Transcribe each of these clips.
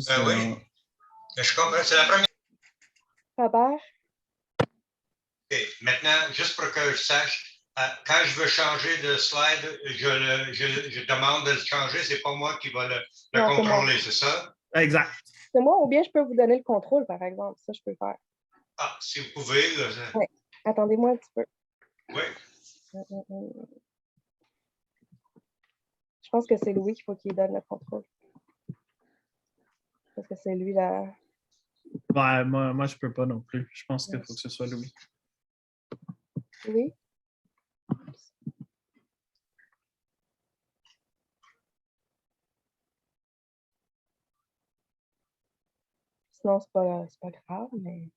Oui, je comprends. C'est la première. Robert? Okay. Maintenant, juste pour que je sache, quand je veux changer de slide, je demande de le changer. C'est pas moi qui va le contrôler, c'est ça? Exact. C'est moi, ou bien je peux vous donner le contrôle, par exemple. Ça, je peux faire. Ah, si vous pouvez. Oui. Attendez-moi un petit peu. Oui. Je pense que c'est Louis qu'il faut qu'il donne le contrôle. Parce que c'est lui là. Ouais, moi, je peux pas non plus. Je pense qu'il faut que ce soit Louis. Louis? Sinon, c'est pas grave, mais.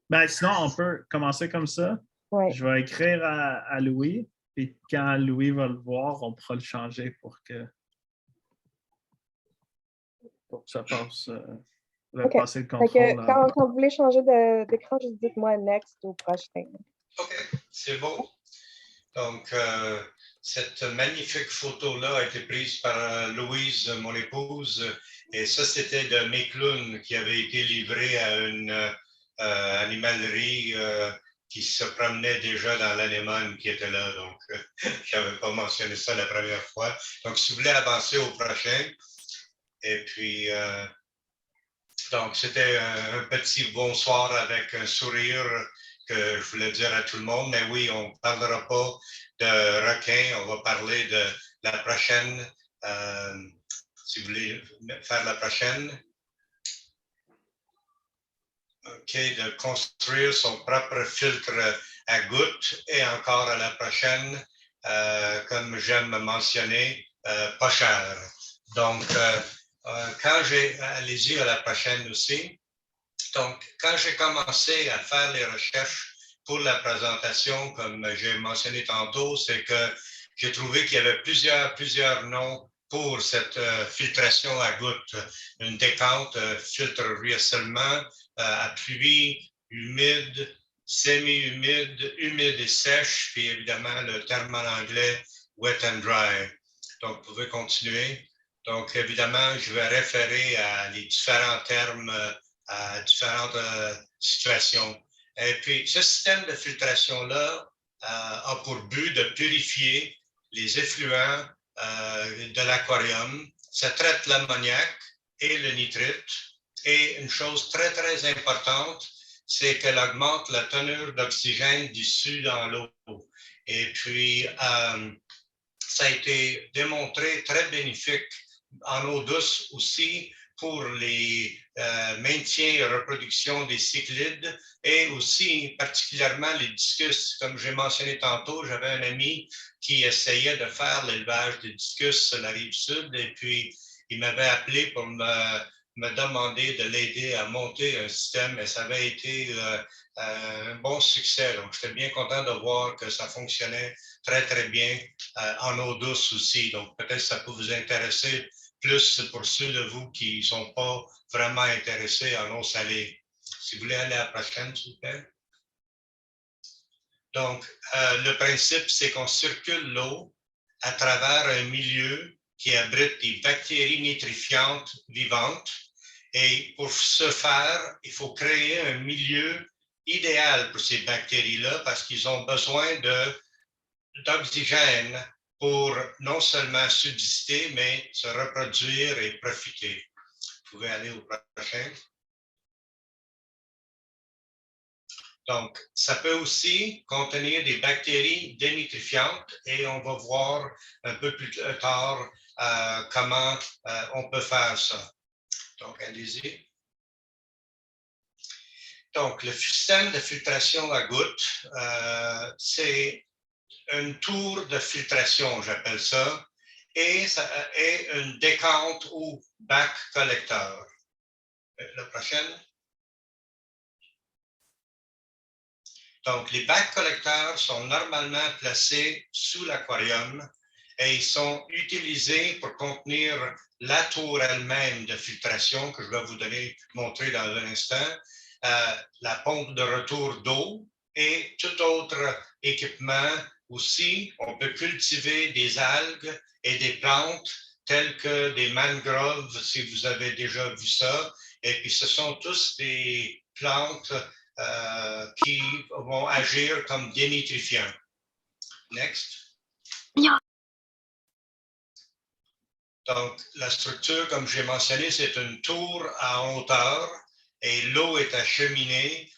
Ben, sinon, on peut commencer comme ça. Ouais. Je vais écrire à Louis, et quand Louis va le voir, on pourra le changer pour que ça passe. Passer le contrôle. Quand vous voulez changer d'écran, juste dites-moi next au prochain. OK, c'est beau. Donc, cette magnifique photo-là a été prise par Louise, mon épouse, et ça, c'était de mes clowns qui avaient été livrés à une animalerie qui se promenait déjà dans l'anémone qui était là. Donc, je n'avais pas mentionné ça la première fois. Donc, si vous voulez avancer au prochain, et puis, donc, c'était un petit bonsoir avec un sourire que je voulais dire à tout le monde. Mais oui, on ne parlera pas de requin, on va parler de la prochaine. Si vous voulez faire la prochaine. OK, de construire son propre filtre à gouttes et encore à la prochaine, comme j'aime mentionner, pas cher. Donc, quand allez-y à la prochaine aussi. Donc, quand j'ai commencé à faire les recherches pour la présentation, comme j'ai mentionné tantôt, c'est que j'ai trouvé qu'il y avait plusieurs noms pour cette filtration à gouttes. Une décante, filtre ruissellement, à pluie, humide, semi-humide, humide et sèche, puis évidemment le terme en anglais wet and dry. Donc, vous pouvez continuer. Donc, évidemment, je vais référer à les différents termes à différentes situations. Et puis, ce système de filtration-là a pour but de purifier les effluents de l'aquarium. Ça traite l'ammoniac et le nitrite. Et une chose très, très importante, c'est qu'elle augmente la teneur d'oxygène dissous dans l'eau. Et puis, ça a été démontré très bénéfique en eau douce aussi pour les maintien et reproduction des cyclides et aussi particulièrement les discus. Comme j'ai mentionné tantôt, j'avais un ami qui essayait de faire l'élevage des discus sur la rive sud et puis il m'avait appelé pour me demander de l'aider à monter un système et ça avait été un bon succès. Donc, j'étais bien content de voir que ça fonctionnait très, très bien en eau douce aussi. Donc, peut-être que ça peut vous intéresser plus pour ceux de vous qui ne sont pas vraiment intéressés en eau salée. Si vous voulez aller à la prochaine, s'il vous plaît. Donc, le principe, c'est qu'on circule l'eau à travers un milieu qui abrite des bactéries nitrifiantes vivantes. Et pour ce faire, il faut créer un milieu idéal pour ces bactéries-là parce qu'ils ont besoin d'oxygène pour non seulement subsister, mais se reproduire et profiter. Vous pouvez aller au prochain. Donc, ça peut aussi contenir des bactéries dénitrifiantes et on va voir un peu plus tard comment on peut faire ça. Donc, allez-y. Donc, le système de filtration à gouttes, c'est une tour de filtration, j'appelle ça, et ça est une décante ou bac collecteur. La prochaine. Donc, les bacs collecteurs sont normalement placés sous l'aquarium et ils sont utilisés pour contenir la tour elle-même de filtration que je vais vous montrer dans un instant, la pompe de retour d'eau et tout autre équipement Aussi, on peut cultiver des algues et des plantes telles que des mangroves, si vous avez déjà vu ça. Et puis, ce sont tous des plantes qui vont agir comme dénitrifiants. Next. Donc, la structure, comme j'ai mentionné, c'est une tour à hauteur et l'eau est acheminée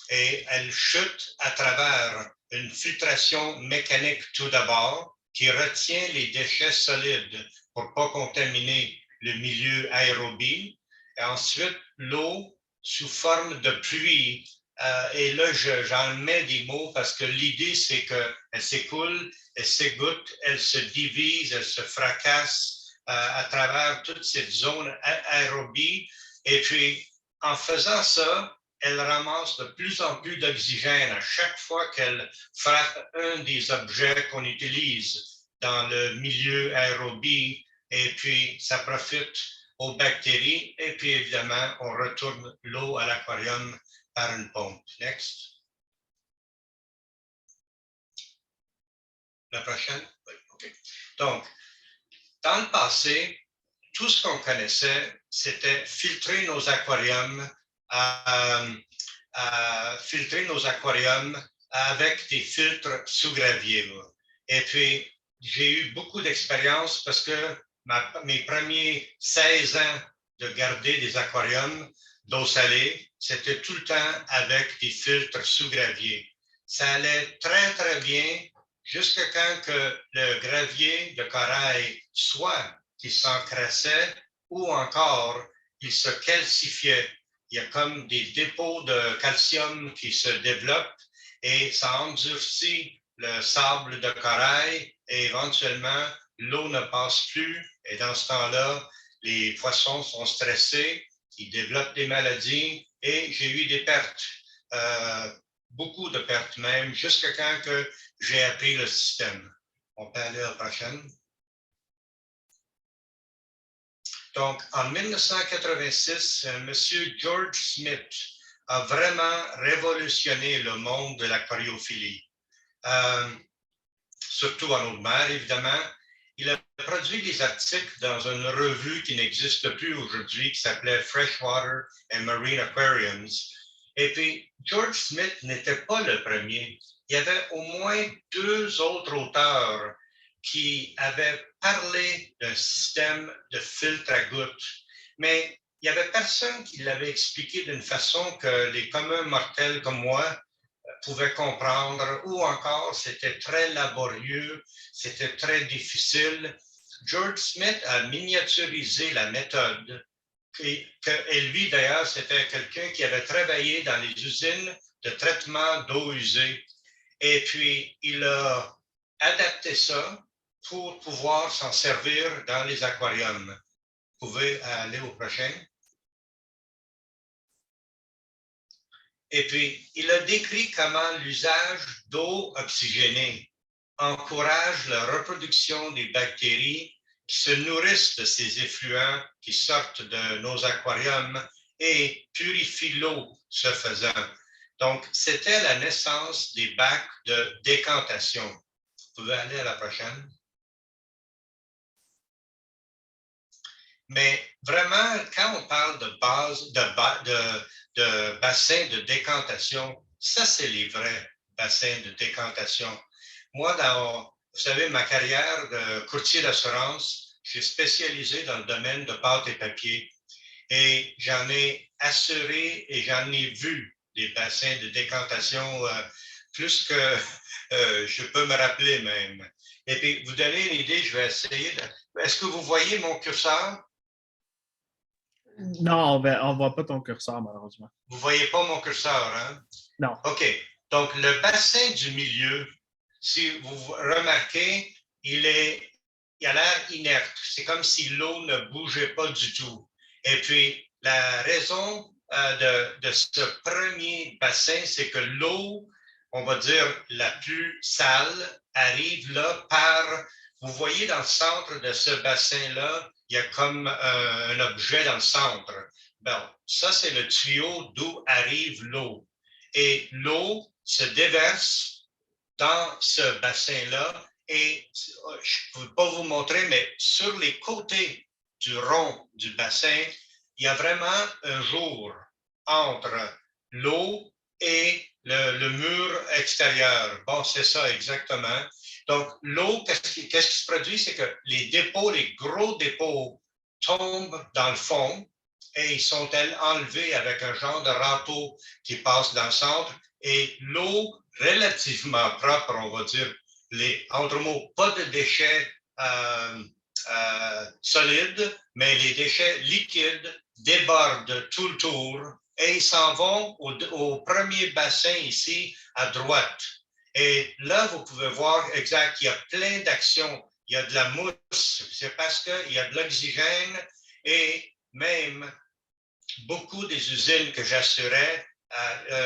et elle chute à travers une filtration mécanique tout d'abord qui retient les déchets solides pour ne pas contaminer le milieu aérobie. Et ensuite, l'eau sous forme de pluie. Et là, j'en mets des mots parce que l'idée, c'est qu'elle s'écoule, elle s'égoutte, elle se divise, elle se fracasse à travers toute cette zone aérobie. Et puis, en faisant ça, elle ramasse de plus en plus d'oxygène à chaque fois qu'elle frappe un des objets qu'on utilise dans le milieu aérobie. Et puis, ça profite aux bactéries. Et puis, évidemment, on retourne l'eau à l'aquarium par une pompe. Next. La prochaine? Oui, OK. Donc, dans le passé, tout ce qu'on connaissait, c'était filtrer nos aquariums, filtrer nos aquariums avec des filtres sous gravier. Et puis, j'ai eu beaucoup d'expérience parce que mes premiers 16 ans de garder des aquariums d'eau salée, c'était tout le temps avec des filtres sous gravier. Ça allait très, très bien jusqu'à quand que le gravier de corail soit qu'il s'encrassait ou encore il se calcifiait. Il y a comme des dépôts de calcium qui se développent et ça endurcit le sable de corail et éventuellement l'eau ne passe plus et dans ce temps-là, les poissons sont stressés, ils développent des maladies et j'ai eu des pertes, beaucoup de pertes même, jusqu'à quand que j'ai appris le système. On peut aller à la prochaine. Donc, en 1986, M. George Smith a vraiment révolutionné le monde de l'aquariophilie, surtout en eau de mer, évidemment. Il a produit des articles dans une revue qui n'existe plus aujourd'hui, qui s'appelait Freshwater and Marine Aquariums. Et puis, George Smith n'était pas le premier. Il y avait au moins 2 autres auteurs qui avaient parlé d'un système de filtre à gouttes, mais il n'y avait personne qui l'avait expliqué d'une façon que les communs mortels comme moi pouvaient comprendre, ou encore c'était très laborieux, c'était très difficile. George Smith a miniaturisé la méthode. Et lui, d'ailleurs, c'était quelqu'un qui avait travaillé dans les usines de traitement d'eau usée. Et puis, il a adapté ça pour pouvoir s'en servir dans les aquariums. Vous pouvez aller au prochain. Et puis, il a décrit comment l'usage d'eau oxygénée encourage la reproduction des bactéries qui se nourrissent de ces effluents qui sortent de nos aquariums et purifient l'eau, ce faisant. Donc, c'était la naissance des bacs de décantation. Vous pouvez aller à la prochaine. Mais vraiment, quand on parle de bassins de décantation, ça, c'est les vrais bassins de décantation. Moi, vous savez, ma carrière de courtier d'assurance, j'ai spécialisé dans le domaine de pâte et papier. Et j'en ai assuré et j'en ai vu des bassins de décantation plus que je peux me rappeler même. Et puis, vous donner une idée, je vais essayer de... Est-ce que vous voyez mon curseur? Non, on ne voit pas ton curseur, malheureusement. Vous ne voyez pas mon curseur, hein? Non. OK. Donc, le bassin du milieu, si vous remarquez, il a l'air inerte. C'est comme si l'eau ne bougeait pas du tout. Et puis, la raison de ce premier bassin, c'est que l'eau, on va dire, la plus sale, arrive là par... Vous voyez dans le centre de ce bassin-là, il y a comme un objet dans le centre. Bon, ça, c'est le tuyau d'où arrive l'eau. Et l'eau se déverse dans ce bassin-là, et je ne peux pas vous montrer, mais sur les côtés du rond du bassin, il y a vraiment un jour entre l'eau et le mur extérieur. Bon, c'est ça exactement. Donc, l'eau, qu'est-ce qui se produit? C'est que les dépôts, les gros dépôts tombent dans le fond et ils sont enlevés avec un genre de râteau qui passe dans le centre et l'eau relativement propre, on va dire, entre mots, pas de déchets solides, mais les déchets liquides débordent tout le tour et ils s'en vont au premier bassin ici à droite. Et là, vous pouvez voir exact qu'il y a plein d'actions. Il y a de la mousse, c'est parce qu'il y a de l'oxygène et même beaucoup des usines que j'assurais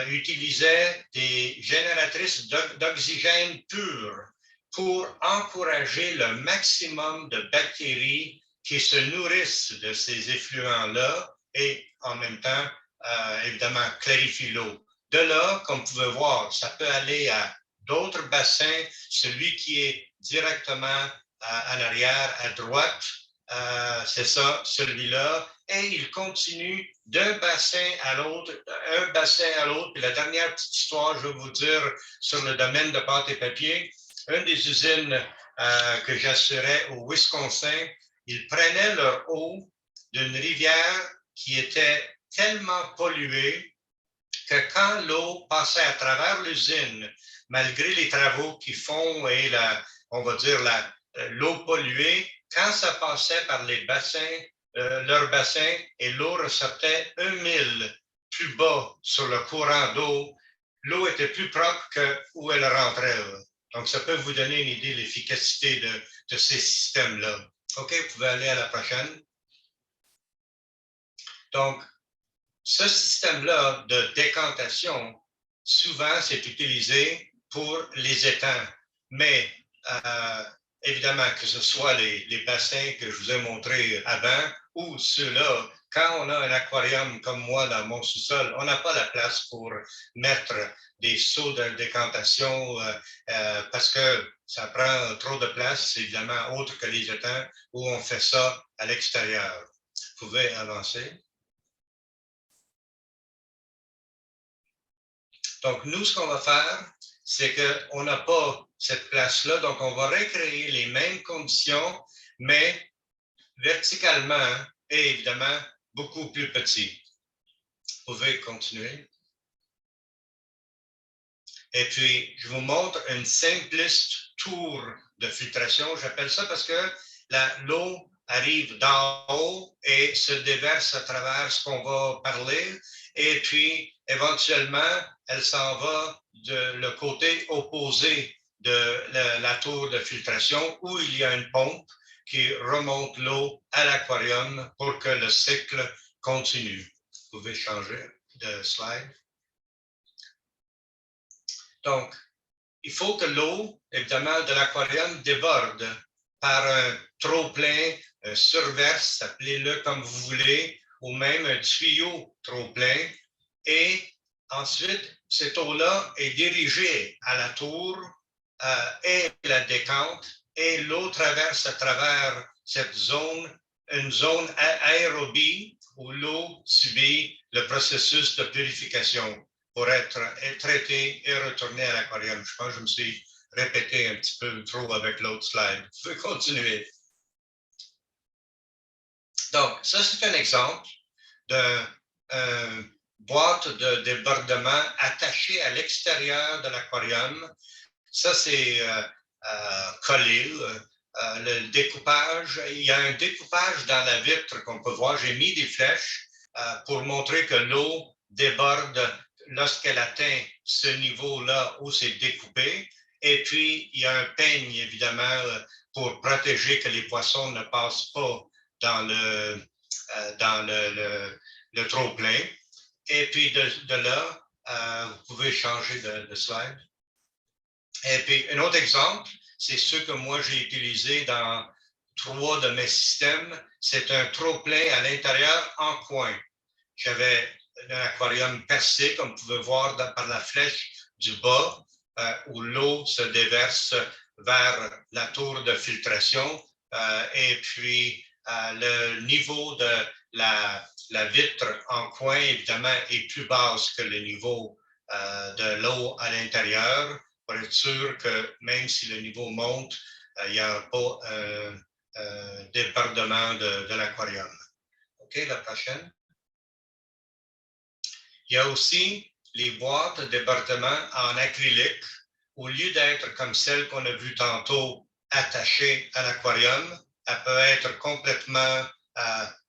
utilisaient des génératrices d'oxygène pur pour encourager le maximum de bactéries qui se nourrissent de ces effluents-là et en même temps, évidemment, clarifient l'eau. De là, comme vous pouvez voir, ça peut aller à d'autres bassins, celui qui est directement en arrière à droite, c'est ça, celui-là, et il continue d'un bassin à l'autre, Puis la dernière petite histoire, je vais vous dire, sur le domaine de pâte et papier, une des usines que j'assurais au Wisconsin, ils prenaient leur eau d'une rivière qui était tellement polluée que quand l'eau passait à travers l'usine, malgré les travaux qu'ils font et on va dire l'eau polluée, quand ça passait par les bassins, leur bassin, et l'eau ressortait 1 000 plus bas sur le courant d'eau, l'eau était plus propre que où elle rentrait. Donc, ça peut vous donner une idée de l'efficacité de ces systèmes-là. OK, vous pouvez aller à la prochaine. Donc, ce système-là de décantation, souvent, c'est utilisé pour les étangs. Mais évidemment, que ce soit les bassins que je vous ai montrés avant ou ceux-là, quand on a un aquarium comme moi dans mon sous-sol, on n'a pas la place pour mettre des seaux de décantation parce que ça prend trop de place, évidemment, autre que les étangs où on fait ça à l'extérieur. Vous pouvez avancer. Donc, nous, ce qu'on va faire, c'est qu'on n'a pas cette place-là, donc on va recréer les mêmes conditions, mais verticalement et évidemment beaucoup plus petit. Vous pouvez continuer. Et puis, je vous montre une simpliste tour de filtration. J'appelle ça parce que l'eau arrive d'en haut et se déverse à travers ce qu'on va parler. Et puis, éventuellement, elle s'en va de le côté opposé de la tour de filtration où il y a une pompe qui remonte l'eau à l'aquarium pour que le cycle continue. Vous pouvez changer de slide. Donc, il faut que l'eau, évidemment, de l'aquarium déborde par un trop-plein, un surverse, appelez-le comme vous voulez, ou même un tuyau trop-plein. Et ensuite, cette eau-là est dirigée à la tour et la décante, et l'eau traverse à travers cette zone, une zone aérobie où l'eau subit le processus de purification pour être traité et retourné à l'aquarium. Je pense que je me suis répété un petit peu trop avec l'autre slide. Vous pouvez continuer. Donc, ça, c'est un exemple d'une boîte de débordement attachée à l'extérieur de l'aquarium. Ça, c'est collé. Le découpage, il y a un découpage dans la vitre qu'on peut voir. J'ai mis des flèches pour montrer que l'eau déborde lorsqu'elle atteint ce niveau-là où c'est découpé. Et puis, il y a un peigne, évidemment, pour protéger que les poissons ne passent pas dans le trop-plein. Et puis, de là, vous pouvez changer de slide. Et puis, un autre exemple, c'est ceux que moi j'ai utilisés dans 3 de mes systèmes. C'est un trop-plein à l'intérieur en coin. J'avais un aquarium percé, comme vous pouvez voir par la flèche du bas. où l'eau se déverse vers la tour de filtration et puis le niveau de la vitre en coin, évidemment, est plus basse que le niveau de l'eau à l'intérieur pour être sûr que même si le niveau monte, il n'y a pas un débordement de l'aquarium. OK, la prochaine. Il y a aussi les boîtes de débordement en acrylique. Au lieu d'être comme celle qu'on a vue tantôt attachée à l'aquarium, elle peut être complètement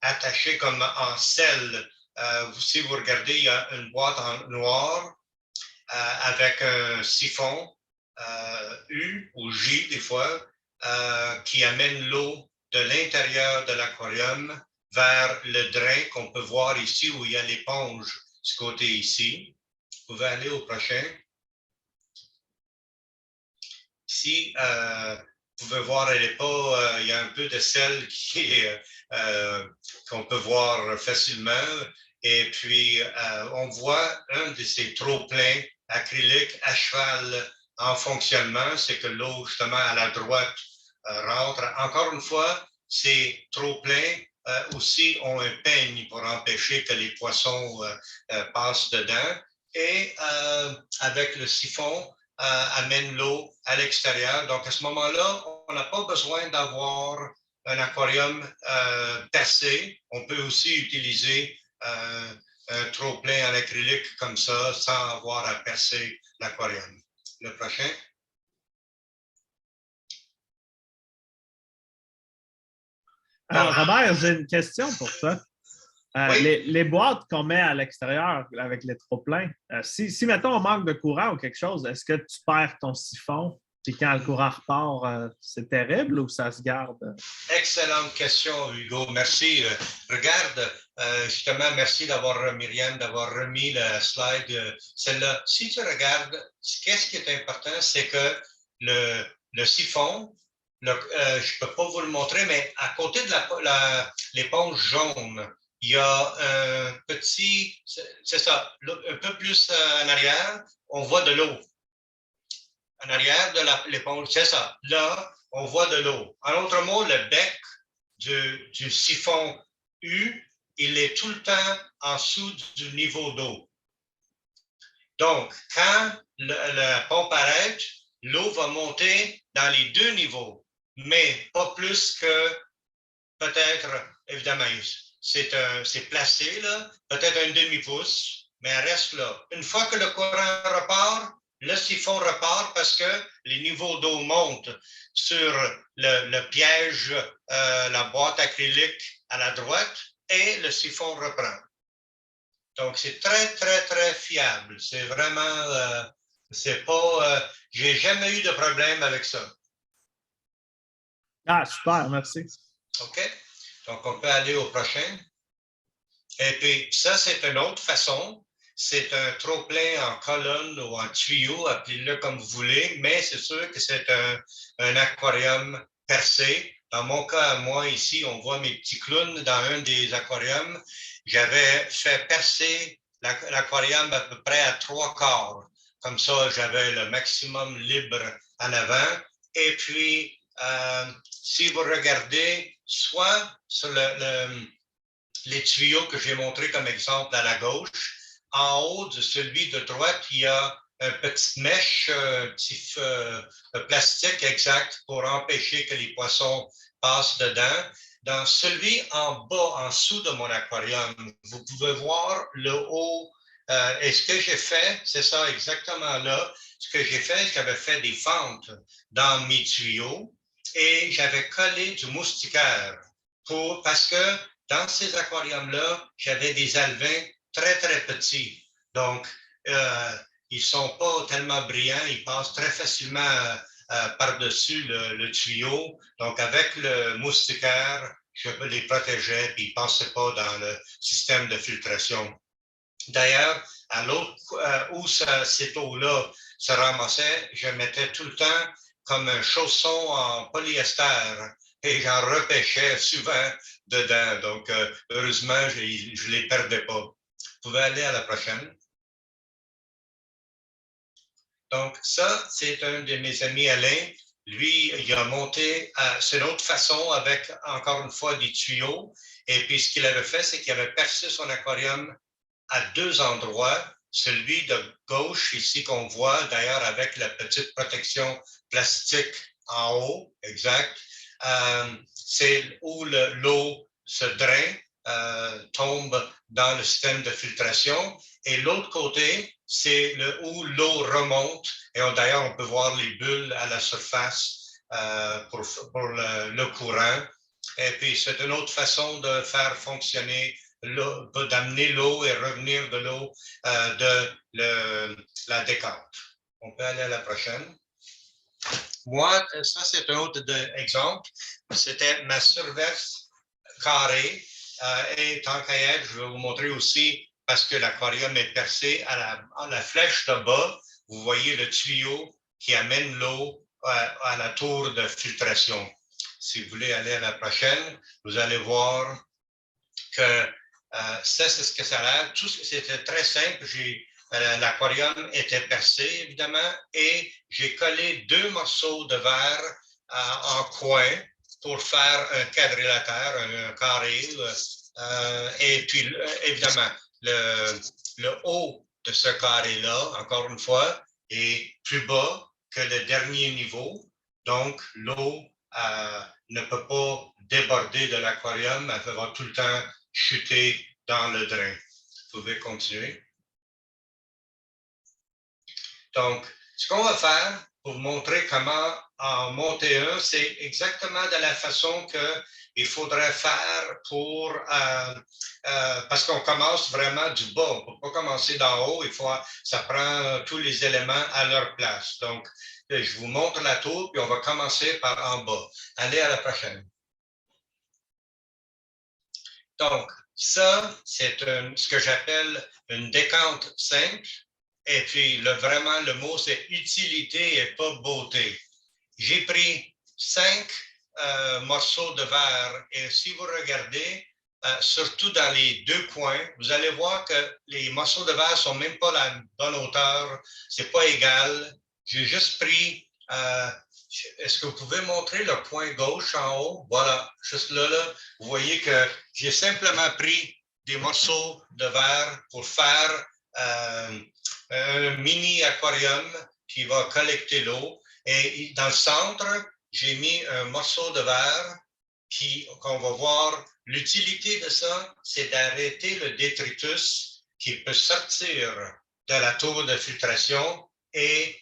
attachée comme en selle. Si vous regardez, il y a une boîte en noir avec un siphon U ou J des fois qui amène l'eau de l'intérieur de l'aquarium vers le drain qu'on peut voir ici où il y a l'éponge ce côté ici. Vous pouvez aller au prochain. Ici, vous pouvez voir, elle est pas, il y a un peu de sel qu'on peut voir facilement. Et puis, on voit un de ces trop-pleins acryliques à cheval en fonctionnement, c'est que l'eau, justement, à la droite rentre. Encore une fois, ces trop-pleins aussi ont un peigne pour empêcher que les poissons passent dedans. Et avec le siphon, amène l'eau à l'extérieur. Donc, à ce moment-là, on n'a pas besoin d'avoir un aquarium percé. On peut aussi utiliser un trop-plein en acrylique comme ça sans avoir à percer l'aquarium. Le prochain. Robert, j'ai une question pour toi. Oui. Les boîtes qu'on met à l'extérieur avec les trop-pleins, si, mettons, on manque de courant ou quelque chose, est-ce que tu perds ton siphon et quand le courant repart, c'est terrible ou ça se garde? Excellente question, Hugo. Merci. Regarde, justement, merci d'avoir, Myriam, d'avoir remis le slide, celle-là. Si tu regardes, qu'est-ce qui est important, c'est que le siphon, je ne peux pas vous le montrer, mais à côté de l'éponge jaune, il y a un petit, c'est ça, un peu plus en arrière, on voit de l'eau. En arrière de l'éponge, c'est ça. Là, on voit de l'eau. En d'autres mots, le bec du siphon U, il est tout le temps en dessous du niveau d'eau. Donc, quand la pompe arrête, l'eau va monter dans les deux niveaux, mais pas plus que peut-être, évidemment, c'est placé là, peut-être un demi-pouce, mais elle reste là. Une fois que le courant repart, le siphon repart parce que les niveaux d'eau montent sur le piège, la boîte acrylique à la droite et le siphon reprend. Donc, c'est très, très, très fiable. C'est vraiment, c'est pas, j'ai jamais eu de problème avec ça. Ah, super, merci. OK? Donc, on peut aller au prochain. Et puis, ça, c'est une autre façon. C'est un trop-plein en colonne ou en tuyau, appelez-le comme vous voulez, mais c'est sûr que c'est un aquarium percé. Dans mon cas, moi, ici, on voit mes petits clowns dans un des aquariums. J'avais fait percer l'aquarium à peu près à 3/4. Comme ça, j'avais le maximum libre en avant. Et puis, si vous regardez, soit sur les tuyaux que j'ai montrés comme exemple à la gauche, en haut de celui de droite, il y a une petite mèche, un petit plastique exact pour empêcher que les poissons passent dedans. Dans celui en bas, en dessous de mon aquarium, vous pouvez voir le haut. Et ce que j'ai fait, c'est ça exactement là. Ce que j'ai fait, j'avais fait des fentes dans mes tuyaux et j'avais collé du moustiquaire parce que dans ces aquariums-là, j'avais des alevins très, très petits. Donc, ils ne sont pas tellement brillants, ils passent très facilement par-dessus le tuyau. Donc, avec le moustiquaire, je les protégeais et ils ne passaient pas dans le système de filtration. D'ailleurs, à l'autre où cette eau-là se ramassait, je mettais tout le temps comme un chausson en polyester et j'en repêchais souvent dedans. Donc, heureusement, je ne les perdais pas. Vous pouvez aller à la prochaine. Donc, ça, c'est un de mes amis, Alain. Lui, il a monté, c'est une autre façon avec, encore une fois, des tuyaux. Et puis, ce qu'il avait fait, c'est qu'il avait percé son aquarium à deux endroits. Celui de gauche, ici, qu'on voit, d'ailleurs, avec la petite protection plastique en haut, exact. C'est où l'eau se draine, tombe dans le système de filtration. Et l'autre côté, c'est où l'eau remonte. Et d'ailleurs, on peut voir les bulles à la surface pour le courant. Et puis, c'est une autre façon de faire fonctionner d'amener l'eau et revenir de l'eau de la décante. On peut aller à la prochaine. Moi, ça, c'est un autre exemple. C'était ma surverse carrée. Et tant qu'à être, je vais vous montrer aussi, parce que l'aquarium est percé à la flèche de bas, vous voyez le tuyau qui amène l'eau à la tour de filtration. Si vous voulez aller à la prochaine, vous allez voir que ça, c'est ce que ça a l'air. C'était très simple. L'aquarium était percé, évidemment, et j'ai collé deux morceaux de verre en coin pour faire un quadrilatère, un carré. Et puis, évidemment, le haut de ce carré-là, encore une fois, est plus bas que le dernier niveau. Donc, l'eau ne peut pas déborder de l'aquarium, elle va tout le temps chuter dans le drain. Vous pouvez continuer. Donc, ce qu'on va faire pour vous montrer comment en monter un, c'est exactement de la façon qu'il faudrait faire pour parce qu'on commence vraiment du bas. On ne peut pas commencer d'en haut. Ça prend tous les éléments à leur place. Donc, je vous montre la tour, puis on va commencer par en bas. Allez à la prochaine. Donc, ça, c'est ce que j'appelle une décante simple. Et puis, vraiment, le mot, c'est utilité et pas beauté. J'ai pris 5 morceaux de verre et si vous regardez, surtout dans les deux coins, vous allez voir que les morceaux de verre ne sont même pas la bonne hauteur, c'est pas égal. J'ai juste pris, est-ce que vous pouvez montrer le coin gauche en haut? Voilà, juste là, vous voyez que j'ai simplement pris des morceaux de verre pour faire un mini aquarium qui va collecter l'eau. Et dans le centre, j'ai mis un morceau de verre qu'on va voir. L'utilité de ça, c'est d'arrêter le détritus qui peut sortir de la tour de filtration et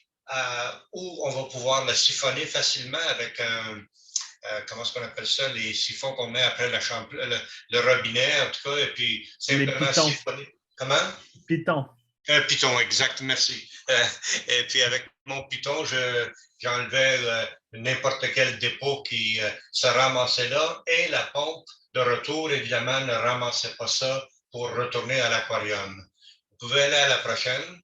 où on va pouvoir le siphonner facilement avec comment est-ce qu'on appelle ça, les siphons qu'on met après le robinet, en tout cas, et puis simplement siphonner. Comment? Piton. Un piton, exact, merci. Et puis avec mon piton, j'enlevais n'importe quel dépôt qui se ramassait là et la pompe de retour, évidemment, ne ramassait pas ça pour retourner à l'aquarium. Vous pouvez aller à la prochaine.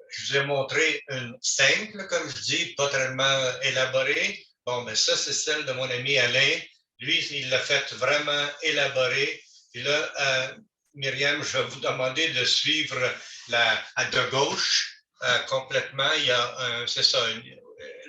Je vous ai montré une simple, comme je dis, pas tellement élaborée. Bon, ben ça, c'est celle de mon ami Alain. Lui, il l'a fait vraiment élaborée. Puis là, Myriam, je vais vous demander de suivre de gauche complètement. Il y a, c'est ça,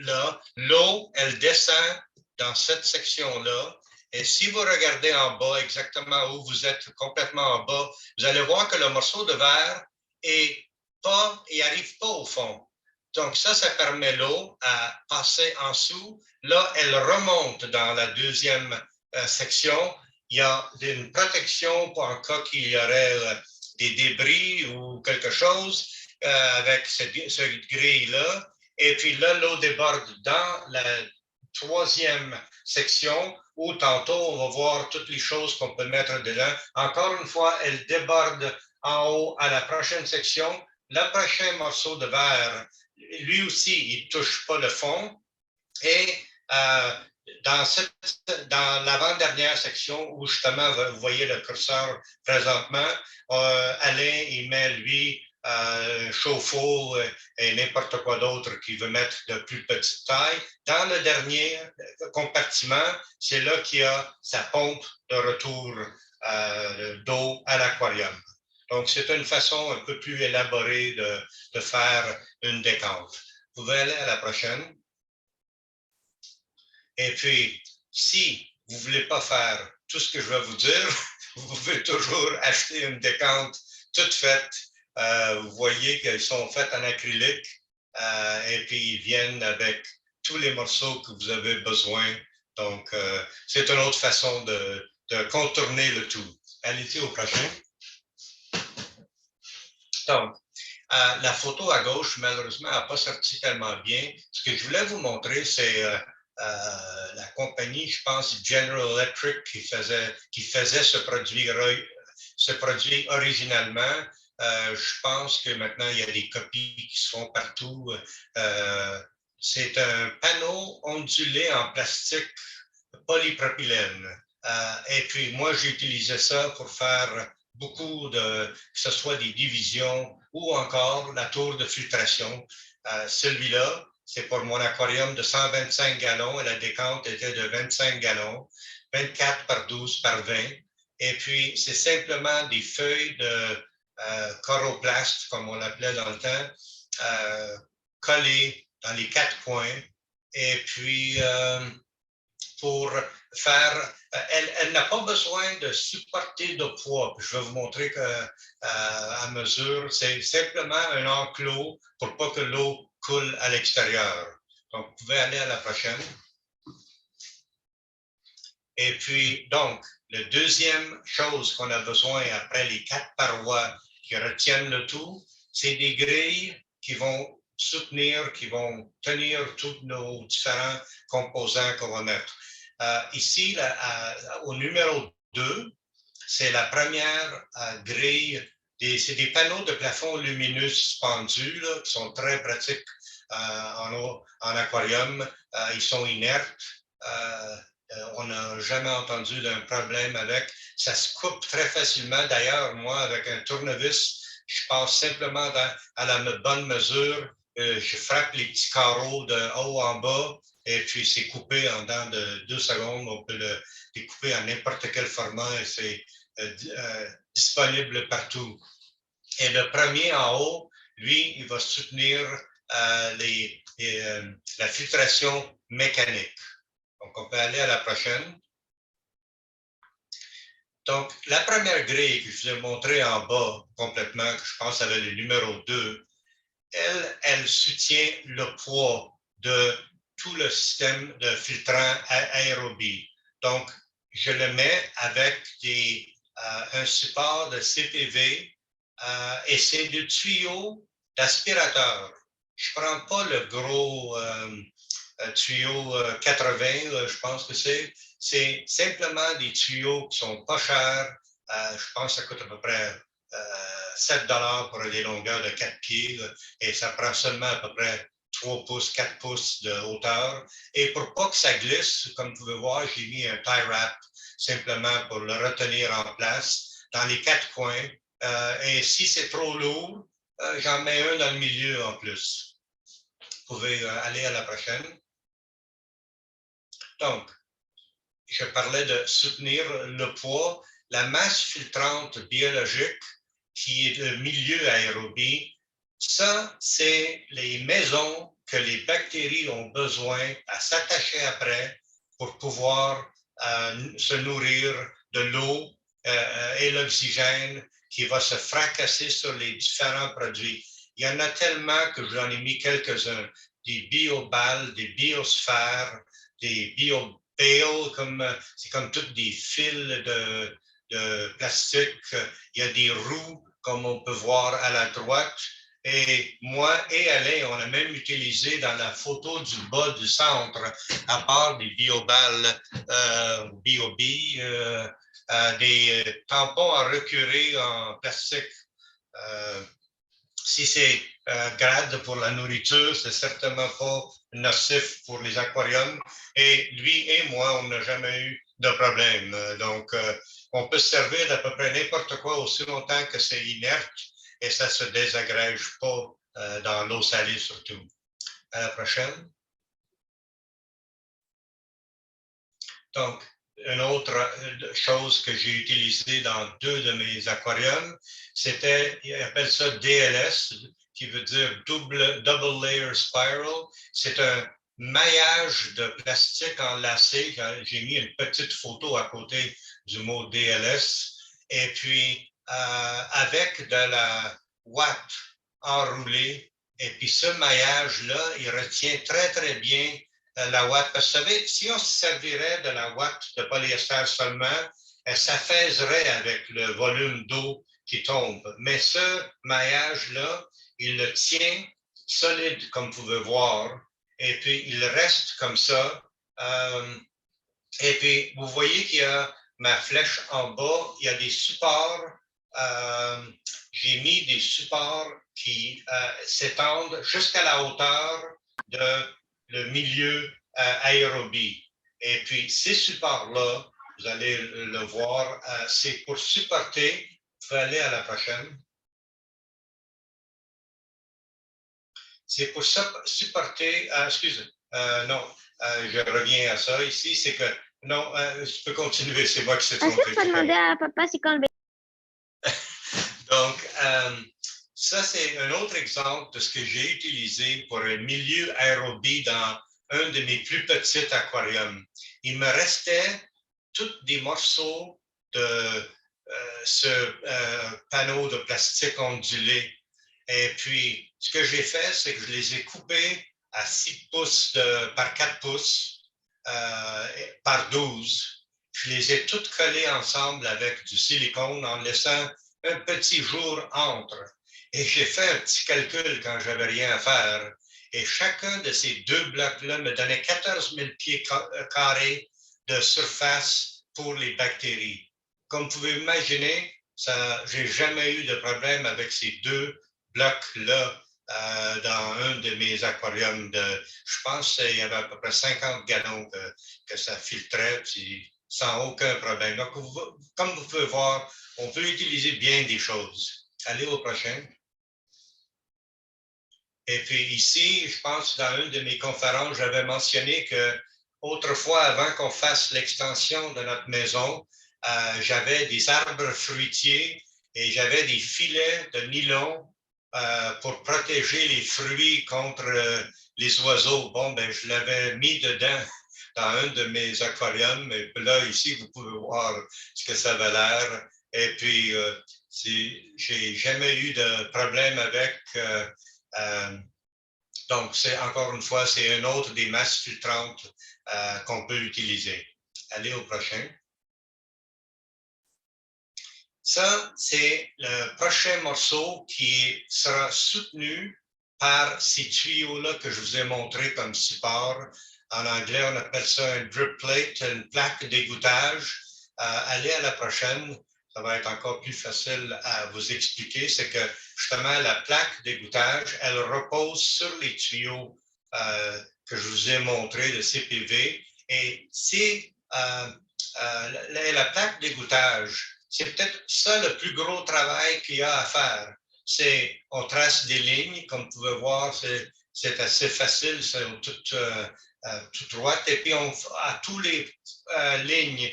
là, l'eau, elle descend dans cette section-là. Et si vous regardez en bas, exactement où vous êtes complètement en bas, vous allez voir que le morceau de verre il n'arrive pas au fond. Donc ça permet l'eau à passer en dessous. Là, elle remonte dans la deuxième section. Il y a une protection pour en cas qu'il y aurait des débris ou quelque chose avec ce grille-là. Et puis là, l'eau déborde dans la troisième section où tantôt, on va voir toutes les choses qu'on peut mettre dedans. Encore une fois, elle déborde en haut à la prochaine section. Le prochain morceau de verre, lui aussi, il ne touche pas le fond. Et dans l'avant-dernière section, où justement, vous voyez le curseur présentement, Alain, il met, lui, chauffe-eau et n'importe quoi d'autre qu'il veut mettre de plus petite taille. Dans le dernier compartiment, c'est là qu'il y a sa pompe de retour d'eau à l'aquarium. Donc, c'est une façon un peu plus élaborée de faire une décompte. Vous pouvez aller à la prochaine. Et puis, si vous ne voulez pas faire tout ce que je vais vous dire, vous pouvez toujours acheter une décompte toute faite. Vous voyez qu'elles sont faites en acrylique et puis ils viennent avec tous les morceaux que vous avez besoin. Donc, c'est une autre façon de contourner le tout. Allez-y au prochain. Donc, la photo à gauche, malheureusement, n'a pas sorti tellement bien. Ce que je voulais vous montrer, c'est la compagnie, je pense, General Electric, qui faisait ce produit originalement. Je pense que maintenant, il y a des copies qui se font partout. C'est un panneau ondulé en plastique polypropylène. Et puis, moi, j'ai utilisé ça pour faire beaucoup que ce soit des divisions ou encore la tour de filtration. Celui-là, c'est pour mon aquarium de 125 gallons et la décompte était de 25 gallons, 24 par 12 par 20. Et puis, c'est simplement des feuilles de coroplast, comme on l'appelait dans le temps, collées dans les 4 coins. Et puis, pour faire, elle n'a pas besoin de supporter de poids. Je vais vous montrer à mesure, c'est simplement un enclos pour pas que l'eau coule à l'extérieur. Donc, vous pouvez aller à la prochaine. Et puis, donc, la deuxième chose qu'on a besoin après les 4 parois qui retiennent le tout, c'est des grilles qui vont soutenir, qui vont tenir tous nos différents composants qu'on va mettre. Ici, au numéro 2, c'est la première grille. C'est des panneaux de plafond lumineux suspendus là, qui sont très pratiques en aquarium. Ils sont inertes. On n'a jamais entendu d'un problème avec. Ça se coupe très facilement. D'ailleurs, moi, avec un tournevis, je passe simplement à la bonne mesure. Je frappe les petits carreaux de haut en bas et puis c'est coupé en dedans de 2 secondes. On peut le découper en n'importe quel format et c'est disponible partout. Et le premier en haut, lui, il va soutenir la filtration mécanique. Donc, on peut aller à la prochaine. Donc, la première grille que je vous ai montrée en bas complètement, que je pense avait le numéro 2, elle soutient le poids de tout le système de filtrant aérobie. Donc, je le mets avec un support de CPV et c'est le tuyau d'aspirateur. Je ne prends pas le gros tuyau 80, je pense que c'est simplement des tuyaux qui ne sont pas chers. Je pense que ça coûte à peu près 7 $ pour des longueurs de 4 pieds là, et ça prend seulement à peu près 3 pouces, 4 pouces de hauteur. Et pour pas que ça glisse, comme vous pouvez voir, j'ai mis un tie wrap simplement pour le retenir en place dans les 4 coins. Et si c'est trop lourd, j'en mets un dans le milieu en plus. Vous pouvez aller à la prochaine. Donc, je parlais de soutenir le poids. La masse filtrante biologique, qui est le milieu aérobie, ça, c'est les maisons que les bactéries ont besoin à s'attacher après pour pouvoir se nourrir de l'eau et l'oxygène qui va se fracasser sur les différents produits. Il y en a tellement que j'en ai mis quelques-uns. Des bioballes, des biosphères, des biobales, c'est comme tous des fils de plastique. Il y a des roues, comme on peut voir à la droite. Et moi et Alain, on a même utilisé dans la photo du bas du centre, à part des bioballes, biobilles, des tampons à recurer en plastique. Si c'est grade pour la nourriture, c'est certainement pas nocif pour les aquariums. Et lui et moi, on n'a jamais eu de problème. Donc, on peut se servir d'à peu près n'importe quoi aussi longtemps que c'est inerte et ça ne se désagrège pas dans l'eau salée surtout. À la prochaine. Donc, une autre chose que j'ai utilisée dans 2 de mes aquariums, c'était, ils appellent ça DLS, qui veut dire Double Layer Spiral. C'est un maillage de plastique enlacé. J'ai mis une petite photo à côté du mot DLS. Et puis, avec de la ouate enroulée. Et puis, ce maillage-là, il retient très, très bien la ouate. Parce que vous savez, si on se servirait de la ouate de polyester seulement, elle s'affaiserait avec le volume d'eau qui tombe. Mais ce maillage-là, il le tient solide, comme vous pouvez voir. Et puis, il reste comme ça. Et puis, vous voyez qu'il y a ma flèche en bas. Il y a des supports. J'ai mis des supports qui s'étendent jusqu'à la hauteur de le milieu aérobie. Et puis, ces supports-là, vous allez le voir, c'est pour supporter. Vous pouvez aller à la prochaine. C'est pour supporter, non, je reviens à ça ici, c'est que, non, je peux continuer, c'est moi qui s'est trompé. Est-ce que tu peux demander à papa c'est quand le Donc, ça, c'est un autre exemple de ce que j'ai utilisé pour un milieu aérobie dans un de mes plus petits aquariums. Il me restait tous des morceaux de ce panneau de plastique ondulé. Et puis, ce que j'ai fait, c'est que je les ai coupés à 6 pouces par 4 pouces par 12. Je les ai toutes collées ensemble avec du silicone en laissant un petit jour entre. Et j'ai fait un petit calcul quand j'avais rien à faire. Et chacun de ces 2 blocs-là me donnait 14 000 pieds carrés de surface pour les bactéries. Comme vous pouvez imaginer, j'ai jamais eu de problème avec ces 2 blocs-là dans un de mes aquariums. Je pense qu'il y avait à peu près 50 gallons que ça filtrait, puis sans aucun problème. Donc, comme vous pouvez voir, on peut utiliser bien des choses. Allez au prochain. Et puis ici, je pense dans une de mes conférences, j'avais mentionné que autrefois, avant qu'on fasse l'extension de notre maison, j'avais des arbres fruitiers et j'avais des filets de nylon pour protéger les fruits contre les oiseaux. Bon, ben, je l'avais mis dedans dans un de mes aquariums. Et puis là, ici, vous pouvez voir ce que ça avait l'air. Et puis, j'ai jamais eu de problème avec. Donc, c'est encore une fois, c'est une autre des masses filtrantes qu'on peut utiliser. Allez au prochain. Ça, c'est le prochain morceau qui sera soutenu par ces tuyaux-là que je vous ai montrés comme support. En anglais, on appelle ça un drip plate, une plaque d'égouttage. Allez à la prochaine, ça va être encore plus facile à vous expliquer. C'est que justement, la plaque d'égouttage, elle repose sur les tuyaux que je vous ai montrés de CPV. Et c'est la plaque d'égouttage. C'est peut-être ça le plus gros travail qu'il y a à faire. C'est, on trace des lignes, comme vous pouvez voir, c'est assez facile, c'est tout droite. Et puis, à toutes les lignes,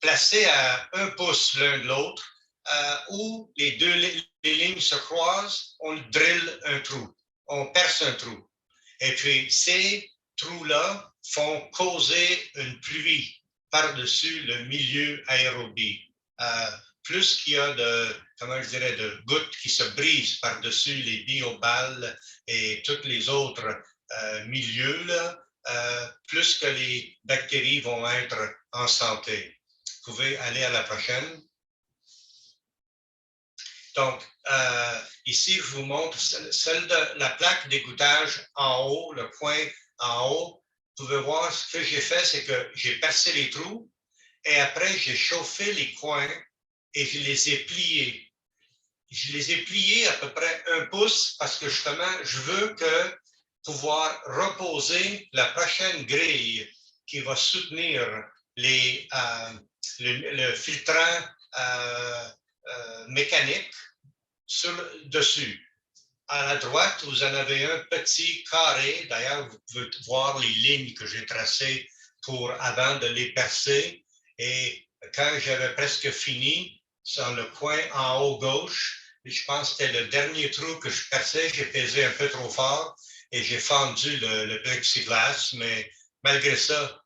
placées à 1 pouce l'un de l'autre, où les lignes se croisent, on drille un trou, on perce un trou. Et puis, ces trous-là font causer une pluie par-dessus le milieu aérobie. Plus qu'il y a de gouttes qui se brisent par-dessus les bioballes et tous les autres milieux, là, plus que les bactéries vont être en santé. Vous pouvez aller à la prochaine. Donc, ici, je vous montre celle de la plaque d'égouttage en haut, le coin en haut. Vous pouvez voir ce que j'ai fait, c'est que j'ai percé les trous et après, j'ai chauffé les coins et je les ai pliés. Je les ai pliés à peu près 1 pouce parce que justement, je veux pouvoir reposer la prochaine grille qui va soutenir le filtrant mécanique dessus. À la droite, vous en avez un petit carré. D'ailleurs, vous pouvez voir les lignes que j'ai tracées avant de les percer. Et quand j'avais presque fini, sur le coin en haut gauche, je pense que c'était le dernier trou que je perçais, j'ai pesé un peu trop fort et j'ai fendu le plexiglas, mais malgré ça,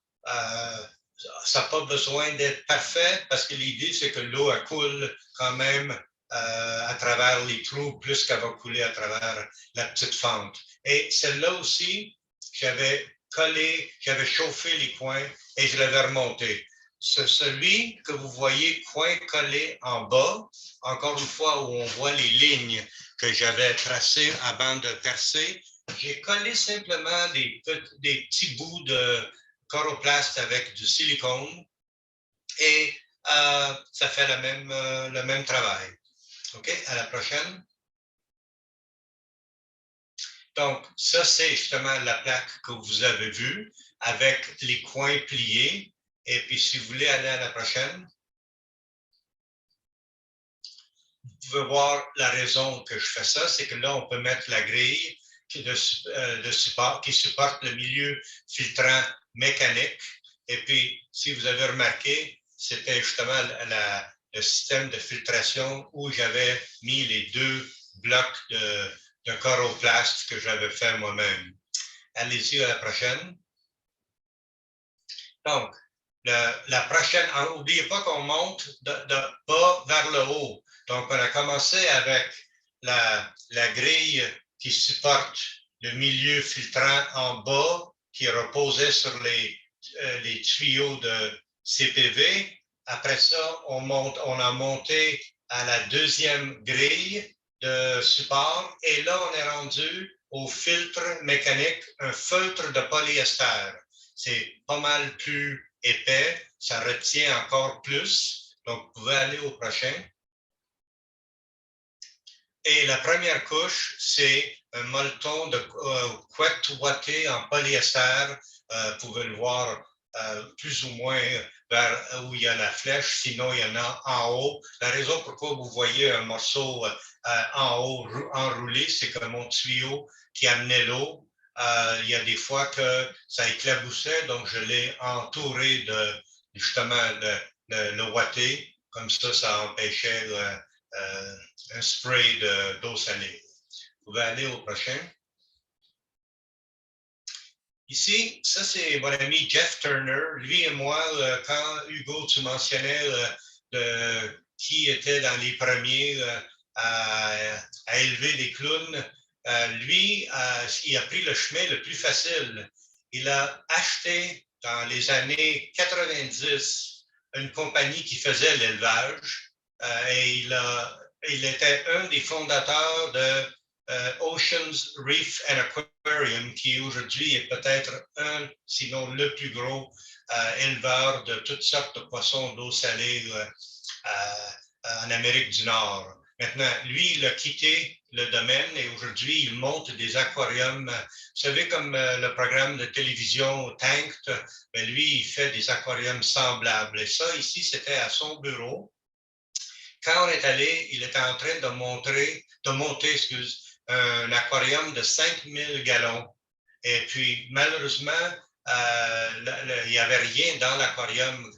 ça n'a pas besoin d'être parfait parce que l'idée, c'est que l'eau coule quand même à travers les trous plus qu'elle va couler à travers la petite fente. Et celle-là aussi, j'avais chauffé les coins et je l'avais remonté. Celui que vous voyez coin collé en bas, encore une fois où on voit les lignes que j'avais tracées avant de percer, j'ai collé simplement des petits bouts de coroplaste avec du silicone et ça fait le même travail. OK, à la prochaine. Donc, ça, c'est justement la plaque que vous avez vue avec les coins pliés. Et puis, si vous voulez aller à la prochaine, vous pouvez voir la raison que je fais ça, c'est que là, on peut mettre la grille de support qui supporte le milieu filtrant mécanique. Et puis, si vous avez remarqué, c'était justement le système de filtration où j'avais mis les deux blocs de coroplaste que j'avais fait moi-même. Allez-y à la prochaine. Donc, la prochaine, n'oubliez pas qu'on monte de bas vers le haut. Donc, on a commencé avec la grille qui supporte le milieu filtrant en bas, qui reposait sur les tuyaux de CPV. Après ça, on a monté à la deuxième grille de support et là, on est rendu au filtre mécanique, un feutre de polyester. C'est pas mal plus épais, ça retient encore plus. Donc, vous pouvez aller au prochain. Et la première couche, c'est un molleton de couette ouaté en polyester. Vous pouvez le voir plus ou moins vers où il y a la flèche, sinon il y en a en haut. La raison pourquoi vous voyez un morceau en haut enroulé, c'est que mon tuyau qui amenait l'eau, il y a des fois que ça éclaboussait, donc je l'ai entouré de justement le ouaté. Comme ça empêchait un spray d'eau salée. Vous pouvez aller au prochain. Ici, ça c'est mon ami Jeff Turner. Lui et moi, quand Hugo, tu mentionnais qui était dans les premiers à élever des clowns, lui, il a pris le chemin le plus facile. Il a acheté dans les années 90 une compagnie qui faisait l'élevage et il était un des fondateurs de Oceans Reef and Aquarium, qui aujourd'hui est peut-être sinon le plus gros éleveur de toutes sortes de poissons d'eau salée en Amérique du Nord. Maintenant, lui, il a quitté le domaine et aujourd'hui, il monte des aquariums. Vous savez, comme le programme de télévision Tanked, ben lui, il fait des aquariums semblables. Et ça, ici, c'était à son bureau. Quand on est allé, il était en train de monter un aquarium de 5000 gallons. Et puis, malheureusement, il n'y avait rien dans l'aquarium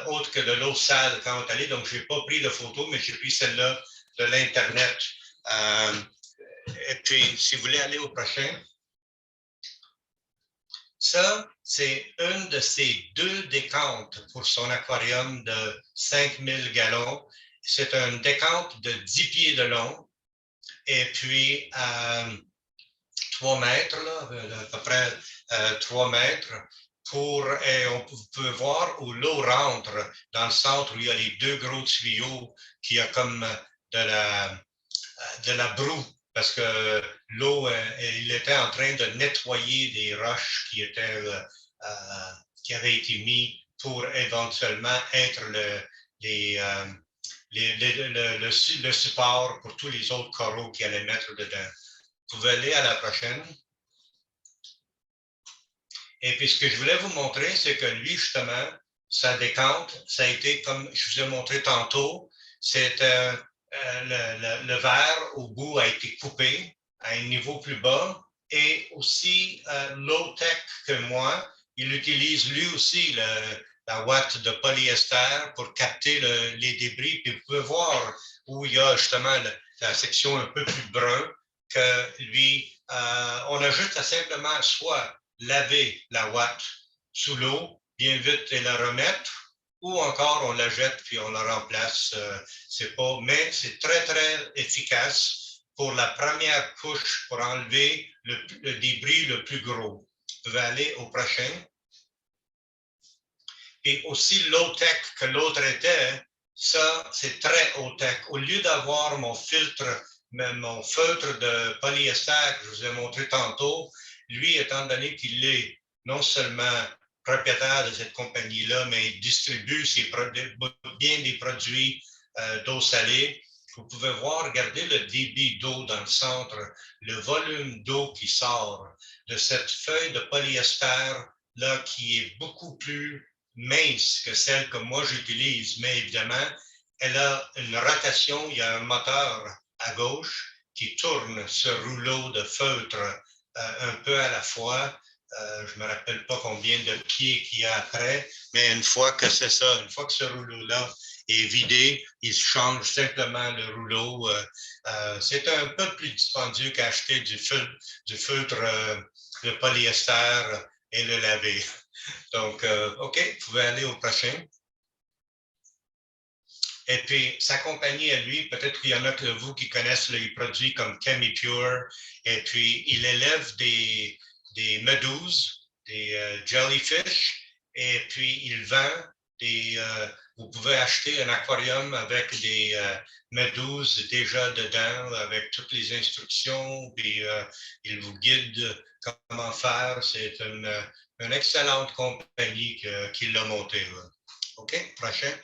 autre que de l'eau sale quand on est allé. Donc, je n'ai pas pris de photo, mais j'ai pris celle-là de l'Internet. Et puis, si vous voulez aller au prochain. Ça, c'est une de ces deux décantes pour son aquarium de 5000 gallons. C'est un décante de 10 pieds de long et puis 3 mètres, là, à peu près 3 mètres. Et on peut voir où l'eau rentre dans le centre où il y a les deux gros tuyaux qui a comme de la broue parce que l'eau, il était en train de nettoyer des roches qui avaient été mises pour éventuellement être le support pour tous les autres coraux qu'il allait mettre dedans. Vous pouvez aller à la prochaine. Et puis, ce que je voulais vous montrer, c'est que lui, justement, sa décante, ça a été, comme je vous ai montré tantôt, c'est le verre au bout a été coupé à un niveau plus bas et aussi low-tech que moi, il utilise lui aussi la ouate de polyester pour capter les débris. Puis vous pouvez voir où il y a justement la section un peu plus brun que lui, on a juste à simplement soit laver la ouate sous l'eau bien vite et la remettre, ou encore on la jette puis on la remplace. Mais c'est très, très efficace pour la première couche pour enlever le débris le plus gros. Vous pouvez aller au prochain. Et aussi low-tech que l'autre était, ça, c'est très haut-tech. Au lieu d'avoir mon feutre de polyester que je vous ai montré tantôt, lui, étant donné qu'il est non seulement propriétaire de cette compagnie-là, mais il distribue bien des produits d'eau salée. Vous pouvez voir, regardez le débit d'eau dans le centre, le volume d'eau qui sort de cette feuille de polyester-là qui est beaucoup plus mince que celle que moi j'utilise, mais évidemment, elle a une rotation, il y a un moteur à gauche qui tourne ce rouleau de feutre un peu à la fois. Je ne me rappelle pas combien de pieds qu'il y a après, mais une fois que c'est ça, une fois que ce rouleau-là est vidé, il change simplement le rouleau. C'est un peu plus dispendieux qu'acheter du feutre de polyester et le laver. Donc, OK, vous pouvez aller au prochain. Et puis, sa compagnie à lui, peut-être qu'il y en a que vous qui connaissent les produits comme ChemiPure, et puis il élève des méduses, des jellyfish, et puis il vend vous pouvez acheter un aquarium avec des méduses déjà dedans, avec toutes les instructions, puis il vous guide comment faire. C'est une excellente compagnie qui l'a montée. OK, prochain.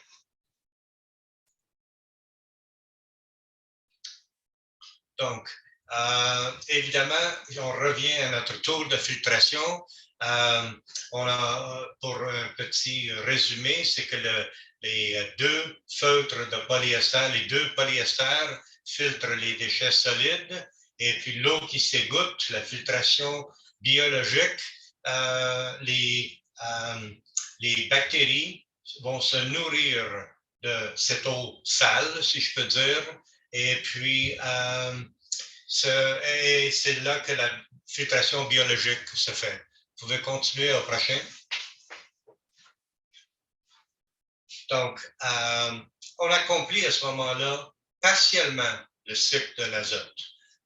Donc, évidemment, on revient à notre tour de filtration. Pour un petit résumé, c'est que les deux feutres de polyester, les deux polyesters filtrent les déchets solides, et puis l'eau qui s'égoutte, la filtration biologique, les bactéries vont se nourrir de cette eau sale, si je peux dire, et puis c'est là que la filtration biologique se fait. Vous pouvez continuer au prochain. Donc, on accomplit à ce moment-là partiellement le cycle de l'azote.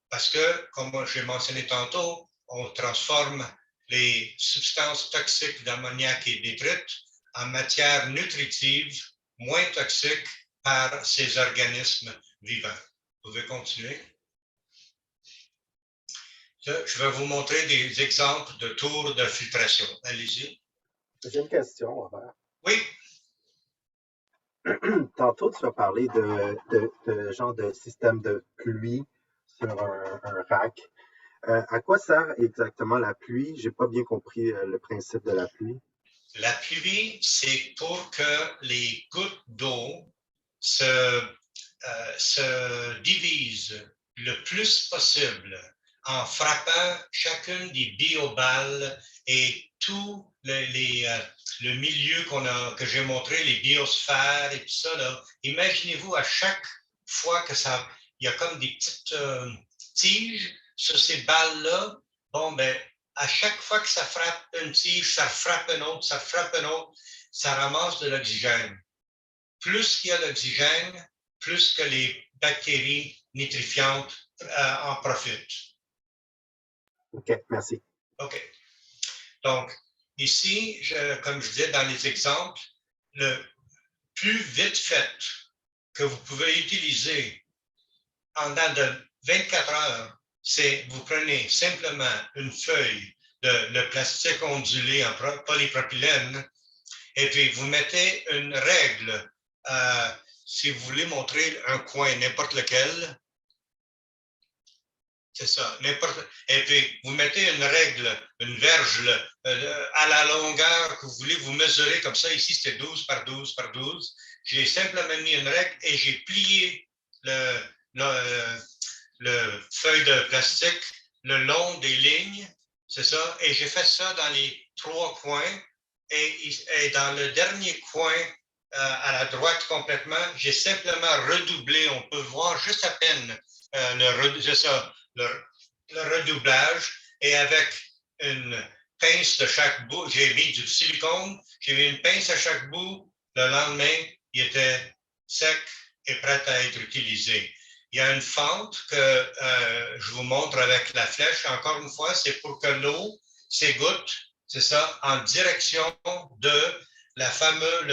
Parce que, comme j'ai mentionné tantôt, on transforme les substances toxiques d'ammoniac et nitrite en matière nutritive, moins toxique par ces organismes vivants. Vous pouvez continuer. Je vais vous montrer des exemples de tours de filtration. Allez-y. J'ai une question, Robert. Oui. Tantôt, tu as parlé de genre de système de pluie sur un rack. À quoi sert exactement la pluie? J'ai pas bien compris le principe de la pluie. La pluie, c'est pour que les gouttes d'eau se divisent le plus possible en frappant chacune des bioballes et tout le milieu que j'ai montré, les biosphères et tout ça. Là. Imaginez-vous à chaque fois que il y a comme des petites tiges sur ces balles-là. Bon, ben, à chaque fois que ça frappe une tige, ça frappe une autre, ça frappe une autre, ça ramasse de l'oxygène. Plus qu'il y a d'oxygène, plus que les bactéries nitrifiantes en profitent. OK, merci. OK. Donc, ici, comme je disais dans les exemples, le plus vite fait que vous pouvez utiliser en dedans de 24 heures, c'est vous prenez simplement une feuille de le plastique ondulé en polypropylène et puis vous mettez une règle, si vous voulez montrer un coin, n'importe lequel, c'est ça, et puis vous mettez une règle, une verge à la longueur que vous voulez, vous mesurez comme ça, ici c'était 12 par 12 par 12, j'ai simplement mis une règle et j'ai plié le feuille de plastique le long des lignes, c'est ça, et j'ai fait ça dans les 3 coins et dans le dernier coin à la droite complètement, j'ai simplement redoublé. On peut voir juste à peine le redoublage et avec une pince de chaque bout. J'ai mis du silicone, j'ai mis une pince à chaque bout. Le lendemain, il était sec et prêt à être utilisé. Il y a une fente que je vous montre avec la flèche. Encore une fois, c'est pour que l'eau s'égoutte, c'est ça, en direction de le fameux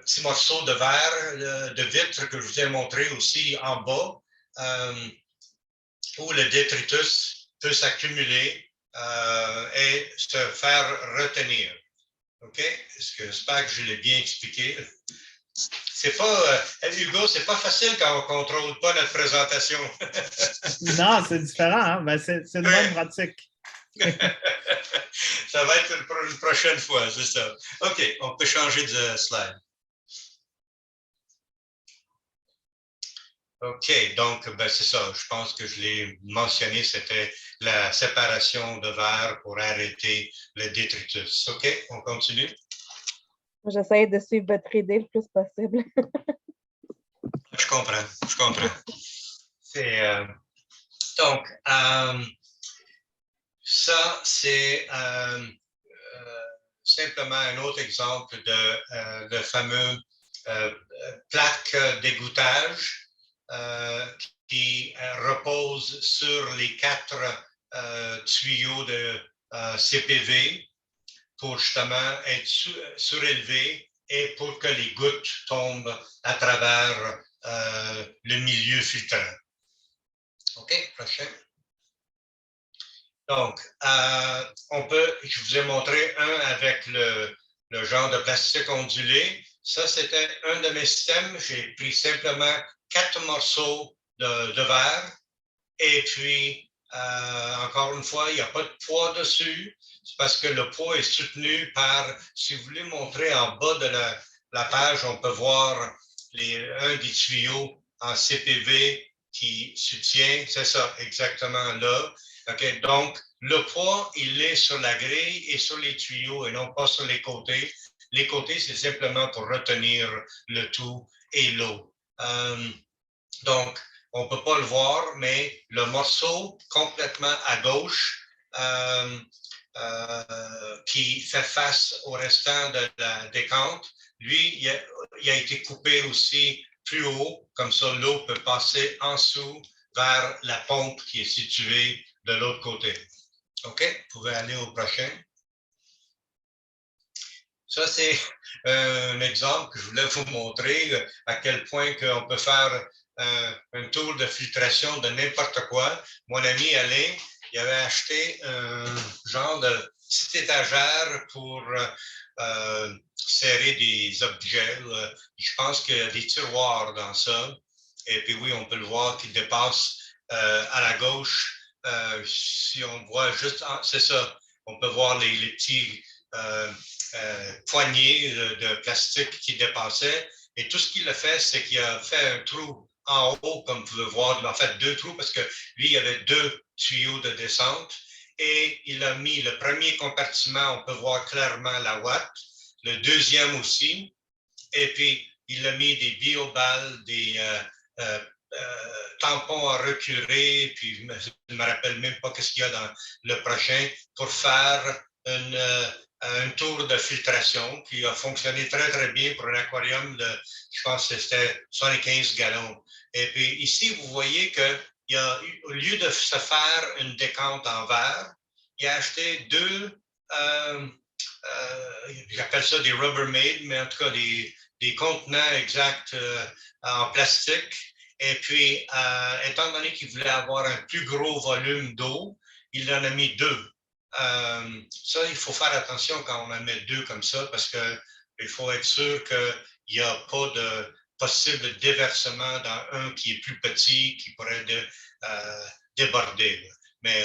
petit morceau de verre, de vitre que je vous ai montré aussi en bas, où le détritus peut s'accumuler et se faire retenir. OK? J'espère que je l'ai bien expliqué. C'est pas, Hugo, c'est pas facile quand on ne contrôle pas notre présentation. Non, c'est différent. Hein? Ben, c'est une bonne pratique. Ça va être une prochaine fois, c'est ça. OK, on peut changer de slide. OK, donc, ben, c'est ça. Je pense que je l'ai mentionné, c'était la séparation de verre pour arrêter le détritus. OK, on continue. J'essaie de suivre votre idée le plus possible. Je comprends. Donc, ça, c'est simplement un autre exemple de fameux plaque d'égouttage qui repose sur les 4 tuyaux de CPV pour justement être surélevé et pour que les gouttes tombent à travers le milieu filtrant. OK, prochain. Donc, je vous ai montré un avec le genre de plastique ondulé. Ça, c'était un de mes systèmes. J'ai pris simplement 4 morceaux de verre et puis, encore une fois, il n'y a pas de poids dessus. C'est parce que le poids est soutenu par, si vous voulez montrer en bas de la page, on peut voir un des tuyaux en CPV qui soutient, c'est ça, exactement là. OK, donc, le poids, il est sur la grille et sur les tuyaux et non pas sur les côtés. Les côtés, c'est simplement pour retenir le tout et l'eau. Donc, on ne peut pas le voir, mais le morceau complètement à gauche qui fait face au restant de la décante, lui, il a été coupé aussi plus haut, comme ça l'eau peut passer en dessous vers la pompe qui est située de l'autre côté. OK? Vous pouvez aller au prochain. Ça, c'est un exemple que je voulais vous montrer à quel point on peut faire un tour de filtration de n'importe quoi. Mon ami Alain, il avait acheté un genre de petite étagère pour serrer des objets. Je pense qu'il y a des tiroirs dans ça. Et puis oui, on peut le voir qui dépasse à la gauche. Si on voit juste, c'est ça, on peut voir les petits poignées de plastique qui dépassaient. Et tout ce qu'il a fait, c'est qu'il a fait un trou en haut, comme vous pouvez voir. En fait, 2 trous parce que lui, il y avait 2 tuyaux de descente. Et il a mis le premier compartiment, on peut voir clairement la ouate, le deuxième aussi. Et puis, il a mis des bioballes, des tampons à reculer, puis je ne me rappelle même pas ce qu'il y a dans le prochain, pour faire un tour de filtration qui a fonctionné très, très bien pour un aquarium de, je pense que c'était 75 gallons. Et puis ici, vous voyez qu'il a, au lieu de se faire une décante en verre, il a acheté 2, j'appelle ça des Rubbermaid, mais en tout cas des contenants exacts en plastique. Et puis, étant donné qu'il voulait avoir un plus gros volume d'eau, il en a mis 2. Ça, il faut faire attention quand on en met 2 comme ça, parce qu'il faut être sûr qu'il n'y a pas de possible déversement dans un qui est plus petit, qui pourrait déborder. Mais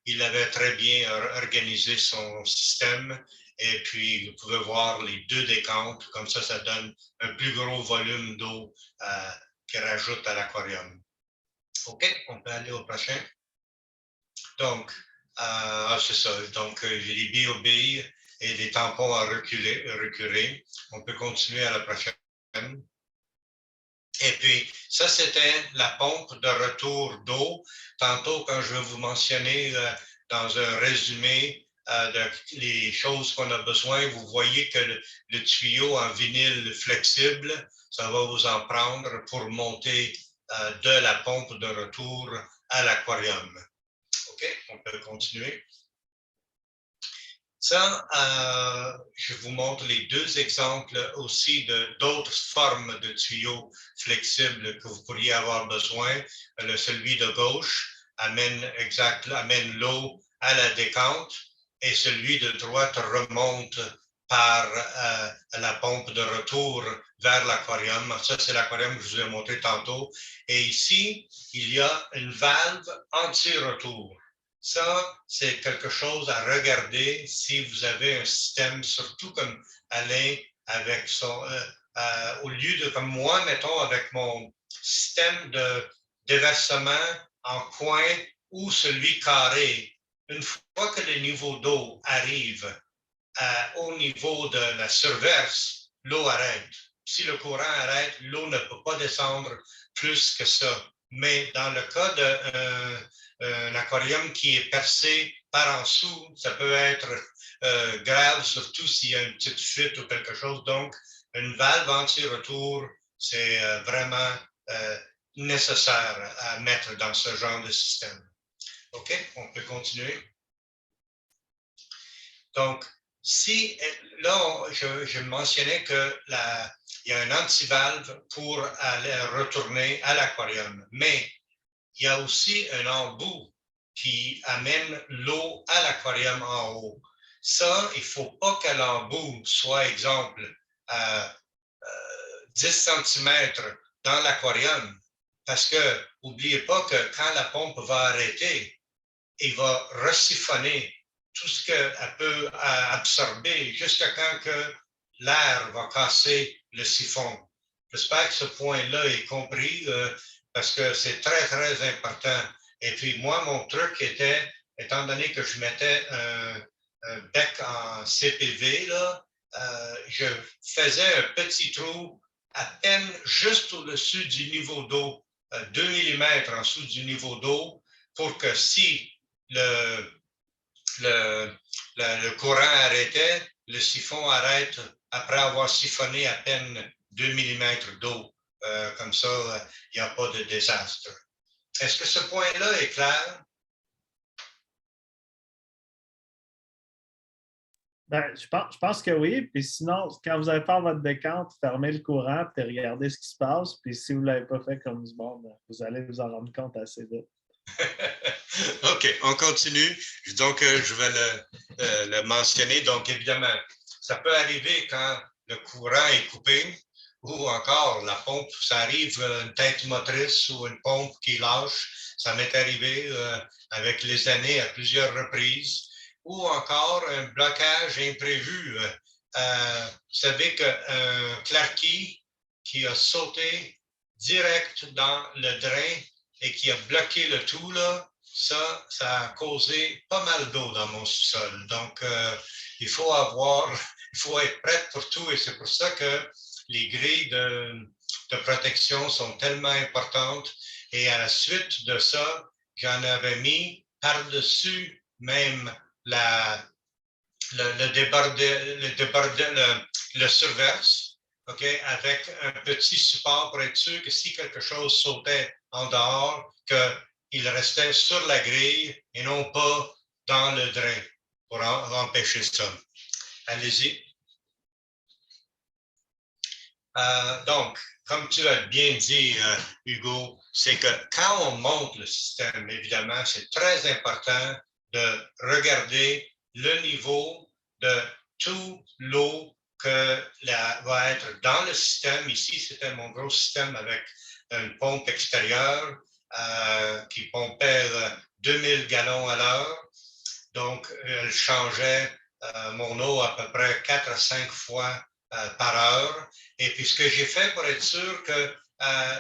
il avait très bien organisé son système. Et puis, vous pouvez voir les 2 décantes, comme ça donne un plus gros volume d'eau qui rajoute à l'aquarium. OK, on peut aller au prochain. Donc, C'est ça. Donc, j'ai les BOB et les tampons à reculer. On peut continuer à la prochaine. Et puis, ça, c'était la pompe de retour d'eau. Tantôt, quand je vais vous mentionner dans un résumé les choses qu'on a besoin, vous voyez que le tuyau en vinyle flexible, ça va vous en prendre pour monter de la pompe de retour à l'aquarium. OK, on peut continuer. Ça, je vous montre les deux exemples aussi d'autres formes de tuyaux flexibles que vous pourriez avoir besoin. Celui de gauche amène l'eau à la décante et celui de droite remonte par la pompe de retour vers l'aquarium. Ça, c'est l'aquarium que je vous ai montré tantôt. Et ici, il y a une valve anti-retour. Ça, c'est quelque chose à regarder si vous avez un système, surtout comme Alain, avec au lieu de, comme moi, mettons, avec mon système de déversement en coin ou celui carré, une fois que le niveau d'eau arrive au niveau de la surverse, l'eau arrête. Si le courant arrête, l'eau ne peut pas descendre plus que ça. Mais dans le cas d'un aquarium qui est percé par en dessous, ça peut être grave, surtout s'il y a une petite fuite ou quelque chose. Donc, une valve anti-retour, c'est vraiment nécessaire à mettre dans ce genre de système. OK, on peut continuer. Donc, si là, je mentionnais qu'il y a un antivalve pour aller retourner à l'aquarium, mais il y a aussi un embout qui amène l'eau à l'aquarium en haut. Ça, il ne faut pas que l'embout soit, exemple, à 10 cm dans l'aquarium, parce que n'oubliez pas que quand la pompe va arrêter, il va resiphonner tout ce qu'elle peut absorber jusqu'à quand que l'air va casser le siphon. J'espère que ce point-là est compris parce que c'est très, très important. Et puis moi, mon truc était, étant donné que je mettais un bec en CPV, là, je faisais un petit trou à peine juste au-dessus du niveau d'eau, 2 mm en dessous du niveau d'eau, pour que si le courant arrêtait, le siphon arrête après avoir siphonné à peine 2 mm d'eau. Comme ça, il n'y a pas de désastre. Est-ce que ce point-là est clair? Ben, je pense que oui. Puis sinon, quand vous allez faire votre décompte, fermez le courant et regardez ce qui se passe. Puis si vous ne l'avez pas fait comme du monde, vous allez vous en rendre compte assez vite. OK, on continue. Donc, je vais le mentionner. Donc, évidemment, ça peut arriver quand le courant est coupé ou encore la pompe, ça arrive une tête motrice ou une pompe qui lâche. Ça m'est arrivé avec les années à plusieurs reprises. Ou encore un blocage imprévu. Vous savez qu'un clarky qui a sauté direct dans le drain et qui a bloqué le tout, là, ça a causé pas mal d'eau dans mon sous-sol. Donc, il faut être prêt pour tout et c'est pour ça que les grilles de protection sont tellement importantes. Et à la suite de ça, j'en avais mis par-dessus même le surverse, okay, avec un petit support pour être sûr que si quelque chose sautait en dehors, qu'il restait sur la grille et non pas dans le drain pour empêcher ça. Allez-y. Donc, comme tu as bien dit, Hugo, c'est que quand on monte le système, évidemment, c'est très important de regarder le niveau de toute l'eau que va être dans le système. Ici, c'était mon gros système avec une pompe extérieure qui pompait 2000 gallons à l'heure. Donc, elle changeait mon eau à peu près 4 à 5 fois par heure. Et puis, ce que j'ai fait pour être sûr que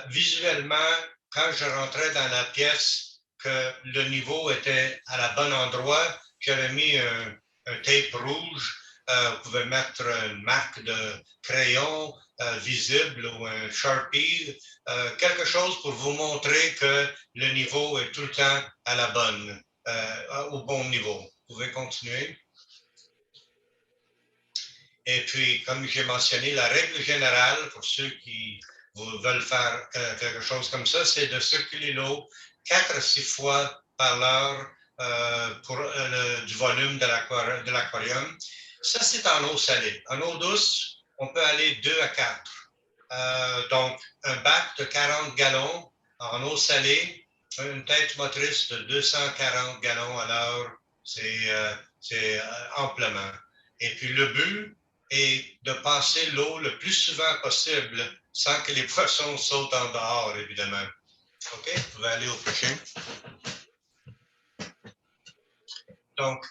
visuellement, quand je rentrais dans la pièce, que le niveau était à la bonne endroit, j'avais mis un tape rouge. Vous pouvez mettre une marque de crayon visible ou un Sharpie, quelque chose pour vous montrer que le niveau est tout le temps à la bonne, au bon niveau. Vous pouvez continuer. Et puis, comme j'ai mentionné, la règle générale pour ceux qui veulent faire quelque chose comme ça, c'est de circuler l'eau 4 à 6 fois par l'heure pour du volume de l'aquarium. Ça, c'est en eau salée. En eau douce, on peut aller 2 à 4. Donc, un bac de 40 gallons en eau salée, une tête motrice de 240 gallons à l'heure, c'est amplement. Et puis, le but est de passer l'eau le plus souvent possible sans que les poissons sautent en dehors, évidemment. OK? Vous pouvez aller au prochain. Donc,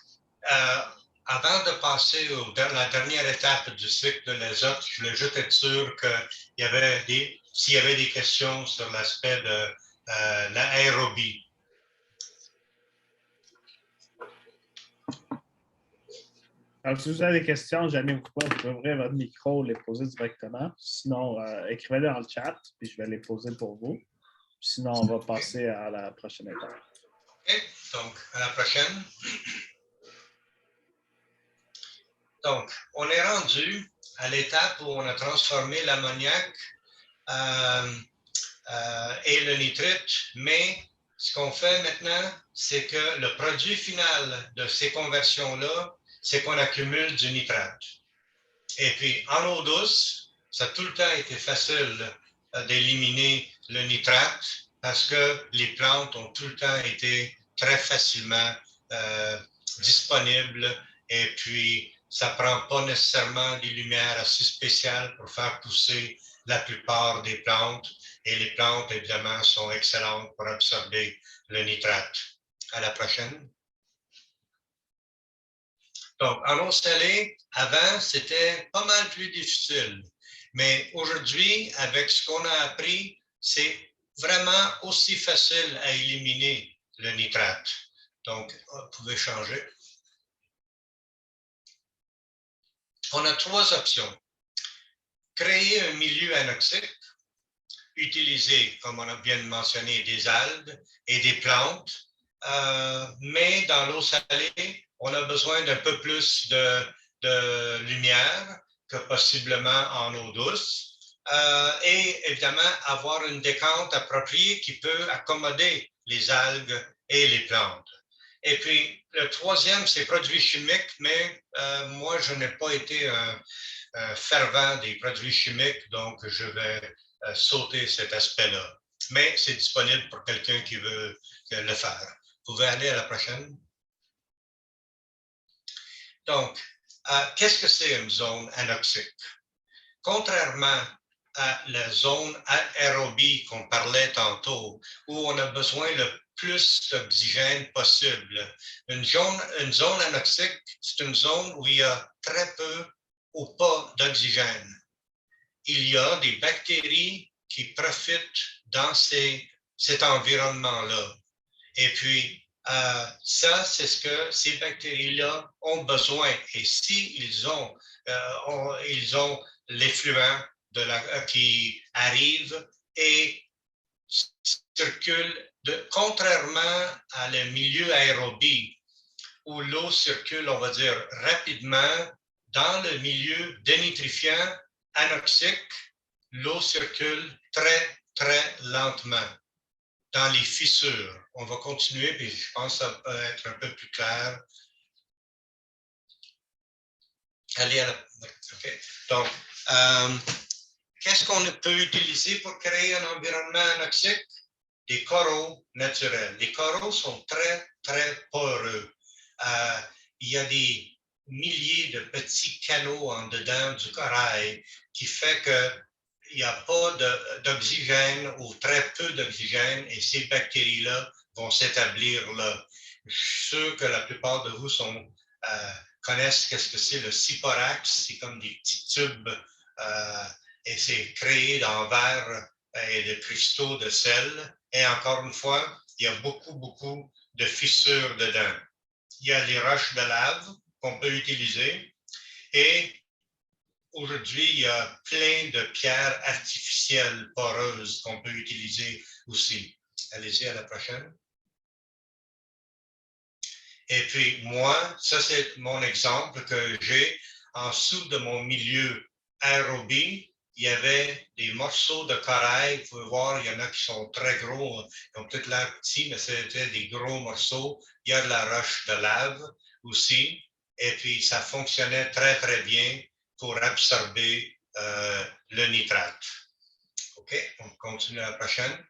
avant de passer à la dernière étape du cycle de l'azote, je voulais juste être sûr s'il y avait des questions sur l'aspect de l'aérobie. Alors, si vous avez des questions, jamais vous pouvez ouvrir votre micro, les poser directement. Sinon, écrivez-les dans le chat, puis je vais les poser pour vous. Sinon, on va passer à la prochaine étape. OK, donc à la prochaine. Donc, on est rendu à l'étape où on a transformé l'ammoniac et le nitrite, mais ce qu'on fait maintenant, c'est que le produit final de ces conversions-là, c'est qu'on accumule du nitrate. Et puis, en eau douce, ça a tout le temps été facile d'éliminer le nitrate parce que les plantes ont tout le temps été très facilement disponibles et puis ça ne prend pas nécessairement des lumières assez spéciales pour faire pousser la plupart des plantes et les plantes, évidemment, sont excellentes pour absorber le nitrate. À la prochaine. Donc, en eau salée, avant, c'était pas mal plus difficile. Mais aujourd'hui, avec ce qu'on a appris, c'est vraiment aussi facile à éliminer le nitrate. Donc, vous pouvez changer. On a 3 options. Créer un milieu anoxique, utiliser, comme on a bien mentionné, des algues et des plantes, mais dans l'eau salée, on a besoin d'un peu plus de lumière que possiblement en eau douce. Et évidemment, avoir une décante appropriée qui peut accommoder les algues et les plantes. Et puis, le troisième, c'est produits chimiques, mais moi, je n'ai pas été un fervent des produits chimiques, donc je vais sauter cet aspect-là. Mais c'est disponible pour quelqu'un qui veut le faire. Vous pouvez aller à la prochaine. Donc, qu'est-ce que c'est une zone anoxique? Contrairement à la zone aérobie qu'on parlait tantôt, où on a besoin le plus d'oxygène possible, une zone anoxique, c'est une zone où il y a très peu ou pas d'oxygène. Il y a des bactéries qui profitent dans cet environnement-là. Et puis, ça, c'est ce que ces bactéries-là ont besoin. Et s'ils ont l'effluent qui arrive et circule, contrairement à le milieu aérobie, où l'eau circule, on va dire, rapidement, dans le milieu dénitrifiant anoxique, l'eau circule très, très lentement dans les fissures. On va continuer, puis je pense que ça peut être un peu plus clair. Allez à la... OK. Donc, qu'est-ce qu'on peut utiliser pour créer un environnement anoxique? Des coraux naturels. Les coraux sont très, très poreux. Il y a des milliers de petits canaux en dedans du corail qui fait qu'il n'y a pas d'oxygène ou très peu d'oxygène et ces bactéries-là vont s'établir là. Je suis sûr que la plupart de vous connaissent qu'est-ce que c'est le Siporax. C'est comme des petits tubes et c'est créé en verre et de cristaux de sel. Et encore une fois, il y a beaucoup de fissures dedans. Il y a les roches de lave qu'on peut utiliser et aujourd'hui, il y a plein de pierres artificielles poreuses qu'on peut utiliser aussi. Allez-y à la prochaine. Et puis moi, ça c'est mon exemple que j'ai en dessous de mon milieu aérobie. Il y avait des morceaux de corail. Vous pouvez voir, il y en a qui sont très gros, ils ont peut-être l'air petits, mais c'était des gros morceaux. Il y a de la roche de lave aussi. Et puis, ça fonctionnait très bien pour absorber le nitrate. OK, on continue à la prochaine.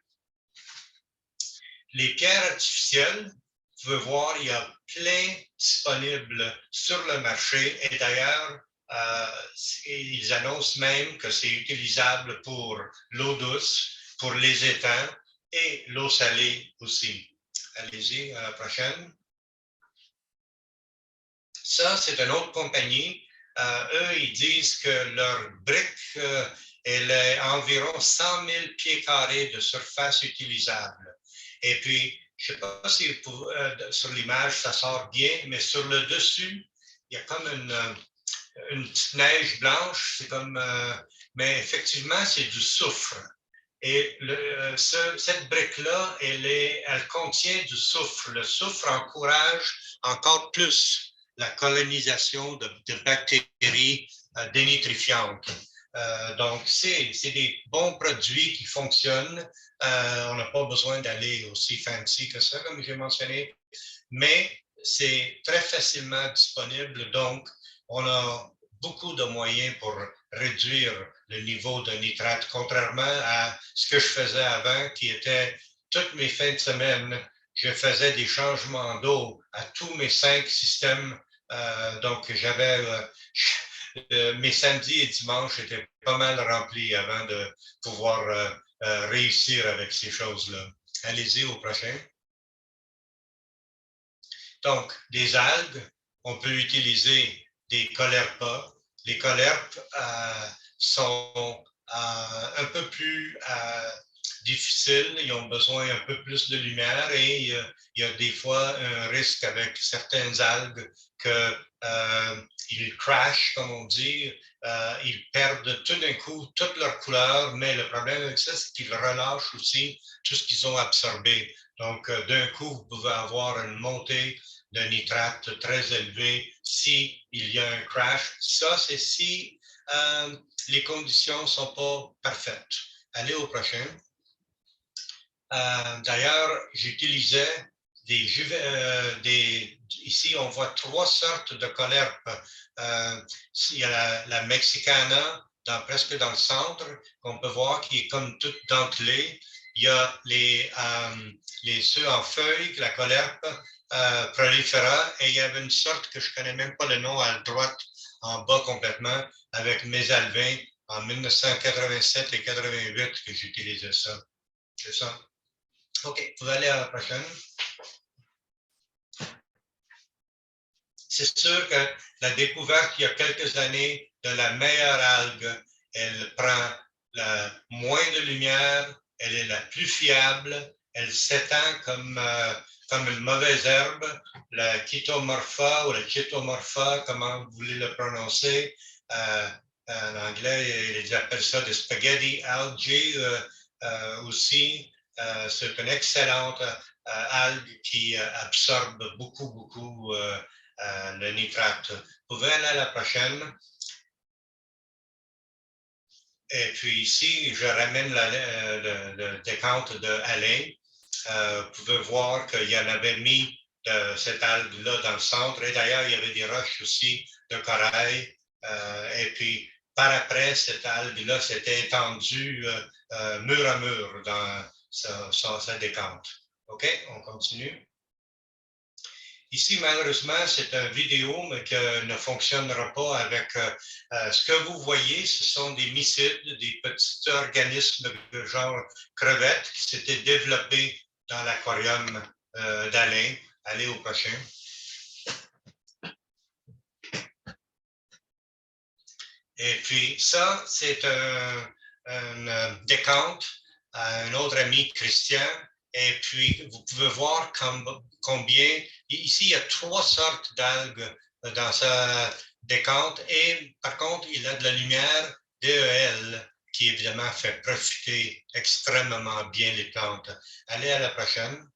Les pierres artificielles, vous pouvez voir, il y a plein disponibles sur le marché. Et d'ailleurs, ils annoncent même que c'est utilisable pour l'eau douce, pour les étangs et l'eau salée aussi. Allez-y, à la prochaine. Ça, c'est une autre compagnie. Eux, ils disent que leur brique, elle est environ 100 000 pieds carrés de surface utilisable. Et puis, je ne sais pas si sur l'image, ça sort bien, mais sur le dessus, il y a comme une petite neige blanche. C'est comme, mais effectivement, c'est du soufre. Et cette brique-là, elle contient du soufre. Le soufre encourage encore plus la colonisation de bactéries dénitrifiantes. Donc, c'est des bons produits qui fonctionnent. On n'a pas besoin d'aller aussi fancy que ça, comme j'ai mentionné, mais c'est très facilement disponible. Donc, on a beaucoup de moyens pour réduire le niveau de nitrate, contrairement à ce que je faisais avant, qui était toutes mes fins de semaine, je faisais des changements d'eau à tous mes 5 systèmes. Donc, j'avais mes samedis et dimanches étaient pas mal remplis avant de pouvoir réussir avec ces choses-là. Allez-y au prochain. Donc, des algues, on peut utiliser des colerpas. Les colerpes sont un peu plus difficiles, ils ont besoin un peu plus de lumière et il y a des fois un risque avec certaines algues qu'ils crashent, comme on dit, ils perdent tout d'un coup toute leur couleur, mais le problème avec ça, c'est qu'ils relâchent aussi tout ce qu'ils ont absorbé. Donc, d'un coup, vous pouvez avoir une montée de nitrate très élevé s'il y a un crash. Ça, c'est si les conditions ne sont pas parfaites. Allez au prochain. D'ailleurs, j'utilisais ici, on voit 3 sortes de colerpes. Il y a la Mexicana, presque dans le centre, qu'on peut voir qui est comme toute dentelée. Il y a ceux en feuilles, la colerpe prolifera, et il y avait une sorte que je ne connais même pas le nom à droite, en bas complètement, avec mésalvin en 1987 et 88 que j'utilisais ça. C'est ça. OK, vous allez à la prochaine. C'est sûr que la découverte il y a quelques années de la meilleure algue, elle prend moins de lumière, elle est la plus fiable, elle s'étend comme une mauvaise herbe, la Chytomorpha ou la Chytomorpha, comment vous voulez le prononcer. En anglais, ils appellent ça des spaghetti algae aussi. C'est une excellente algue qui absorbe beaucoup le nitrate. Vous pouvez aller à la prochaine. Et puis ici, je ramène le décompte de Alain. Vous pouvez voir qu'il y en avait mis cette algue-là dans le centre. Et d'ailleurs, il y avait des roches aussi de corail. Et puis, par après, cette algue-là s'était étendue mur à mur dans sa décompte. OK, on continue. Ici, malheureusement, c'est une vidéo, mais qui ne fonctionnera pas avec ce que vous voyez. Ce sont des mycides, des petits organismes de genre crevettes qui s'étaient développés dans l'aquarium d'Alain. Allez au prochain. Et puis ça, c'est un décompte à un autre ami, Christian, Et puis, vous pouvez voir combien, ici, il y a 3 sortes d'algues dans sa décompte et par contre, il a de la lumière DEL qui évidemment fait profiter extrêmement bien les plantes. Allez à la prochaine.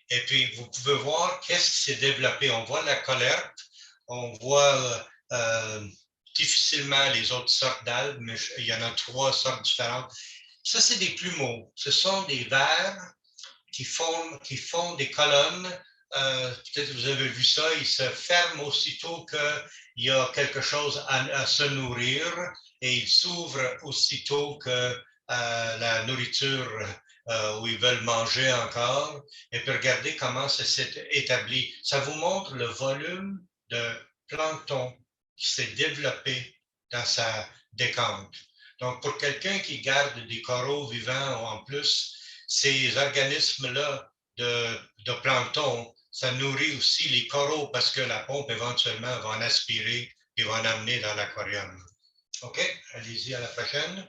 Et puis, vous pouvez voir qu'est-ce qui s'est développé. On voit la colerte, on voit difficilement les autres sortes d'algues, mais il y en a 3 sortes différentes. Ça, c'est des plumeaux. Ce sont des vers qui font des colonnes. Peut-être que vous avez vu ça, ils se ferment aussitôt qu'il y a quelque chose à se nourrir et ils s'ouvrent aussitôt que la nourriture où ils veulent manger encore. Et puis regardez comment ça s'est établi. Ça vous montre le volume de plancton qui s'est développé dans sa décompte. Donc, pour quelqu'un qui garde des coraux vivants en plus, ces organismes-là de plancton, ça nourrit aussi les coraux parce que la pompe éventuellement va en aspirer et va en amener dans l'aquarium. OK, allez-y à la prochaine.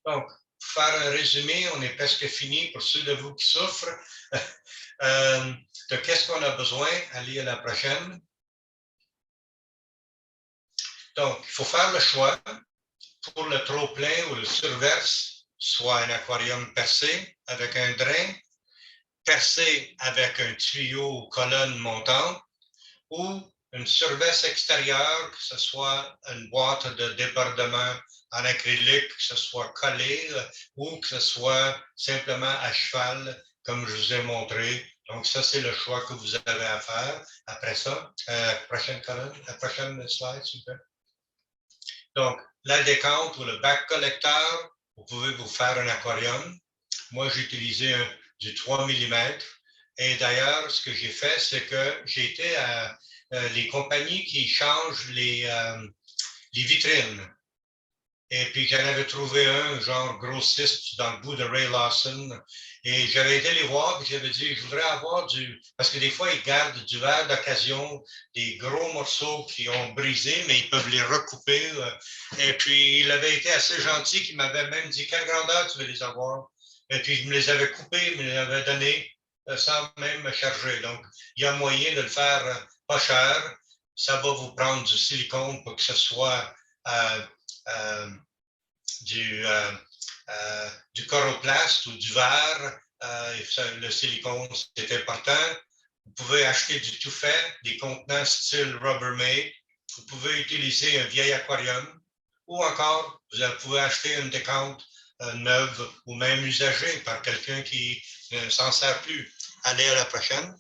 Donc, pour faire un résumé, on est presque fini pour ceux de vous qui souffrent. De qu'est-ce qu'on a besoin? Allez à la prochaine. Donc, il faut faire le choix pour le trop-plein ou le surverse, soit un aquarium percé avec un drain, percé avec un tuyau ou colonne montante, ou une surverse extérieure, que ce soit une boîte de débordement en acrylique, que ce soit collé ou que ce soit simplement à cheval, comme je vous ai montré. Donc, ça, c'est le choix que vous avez à faire. Après ça, prochaine colonne, la prochaine slide, s'il vous plaît. Donc, la décompte ou le bac collecteur, vous pouvez vous faire un aquarium. Moi, j'ai utilisé du 3 mm. Et d'ailleurs, ce que j'ai fait, c'est que j'ai été à les compagnies qui changent les vitrines. Et puis, j'en avais trouvé un, genre grossiste, dans le bout de Ray Lawson. Et j'avais été les voir, puis j'avais dit, je voudrais avoir parce que des fois, ils gardent du verre d'occasion, des gros morceaux qui ont brisé, mais ils peuvent les recouper. Et puis, il avait été assez gentil, qu'il m'avait même dit, quelle grandeur tu veux les avoir? Et puis, je me les avais coupés, me les avait donnés sans même me charger. Donc, il y a moyen de le faire pas cher. Ça va vous prendre du silicone pour que ce soit du coroplaste ou du verre. Le silicone, c'est important. Vous pouvez acheter du tout fait, des contenants style Rubbermaid. Vous pouvez utiliser un vieil aquarium ou encore, vous pouvez acheter une décompte neuve ou même usagée par quelqu'un qui ne s'en sert plus. Allez à la prochaine.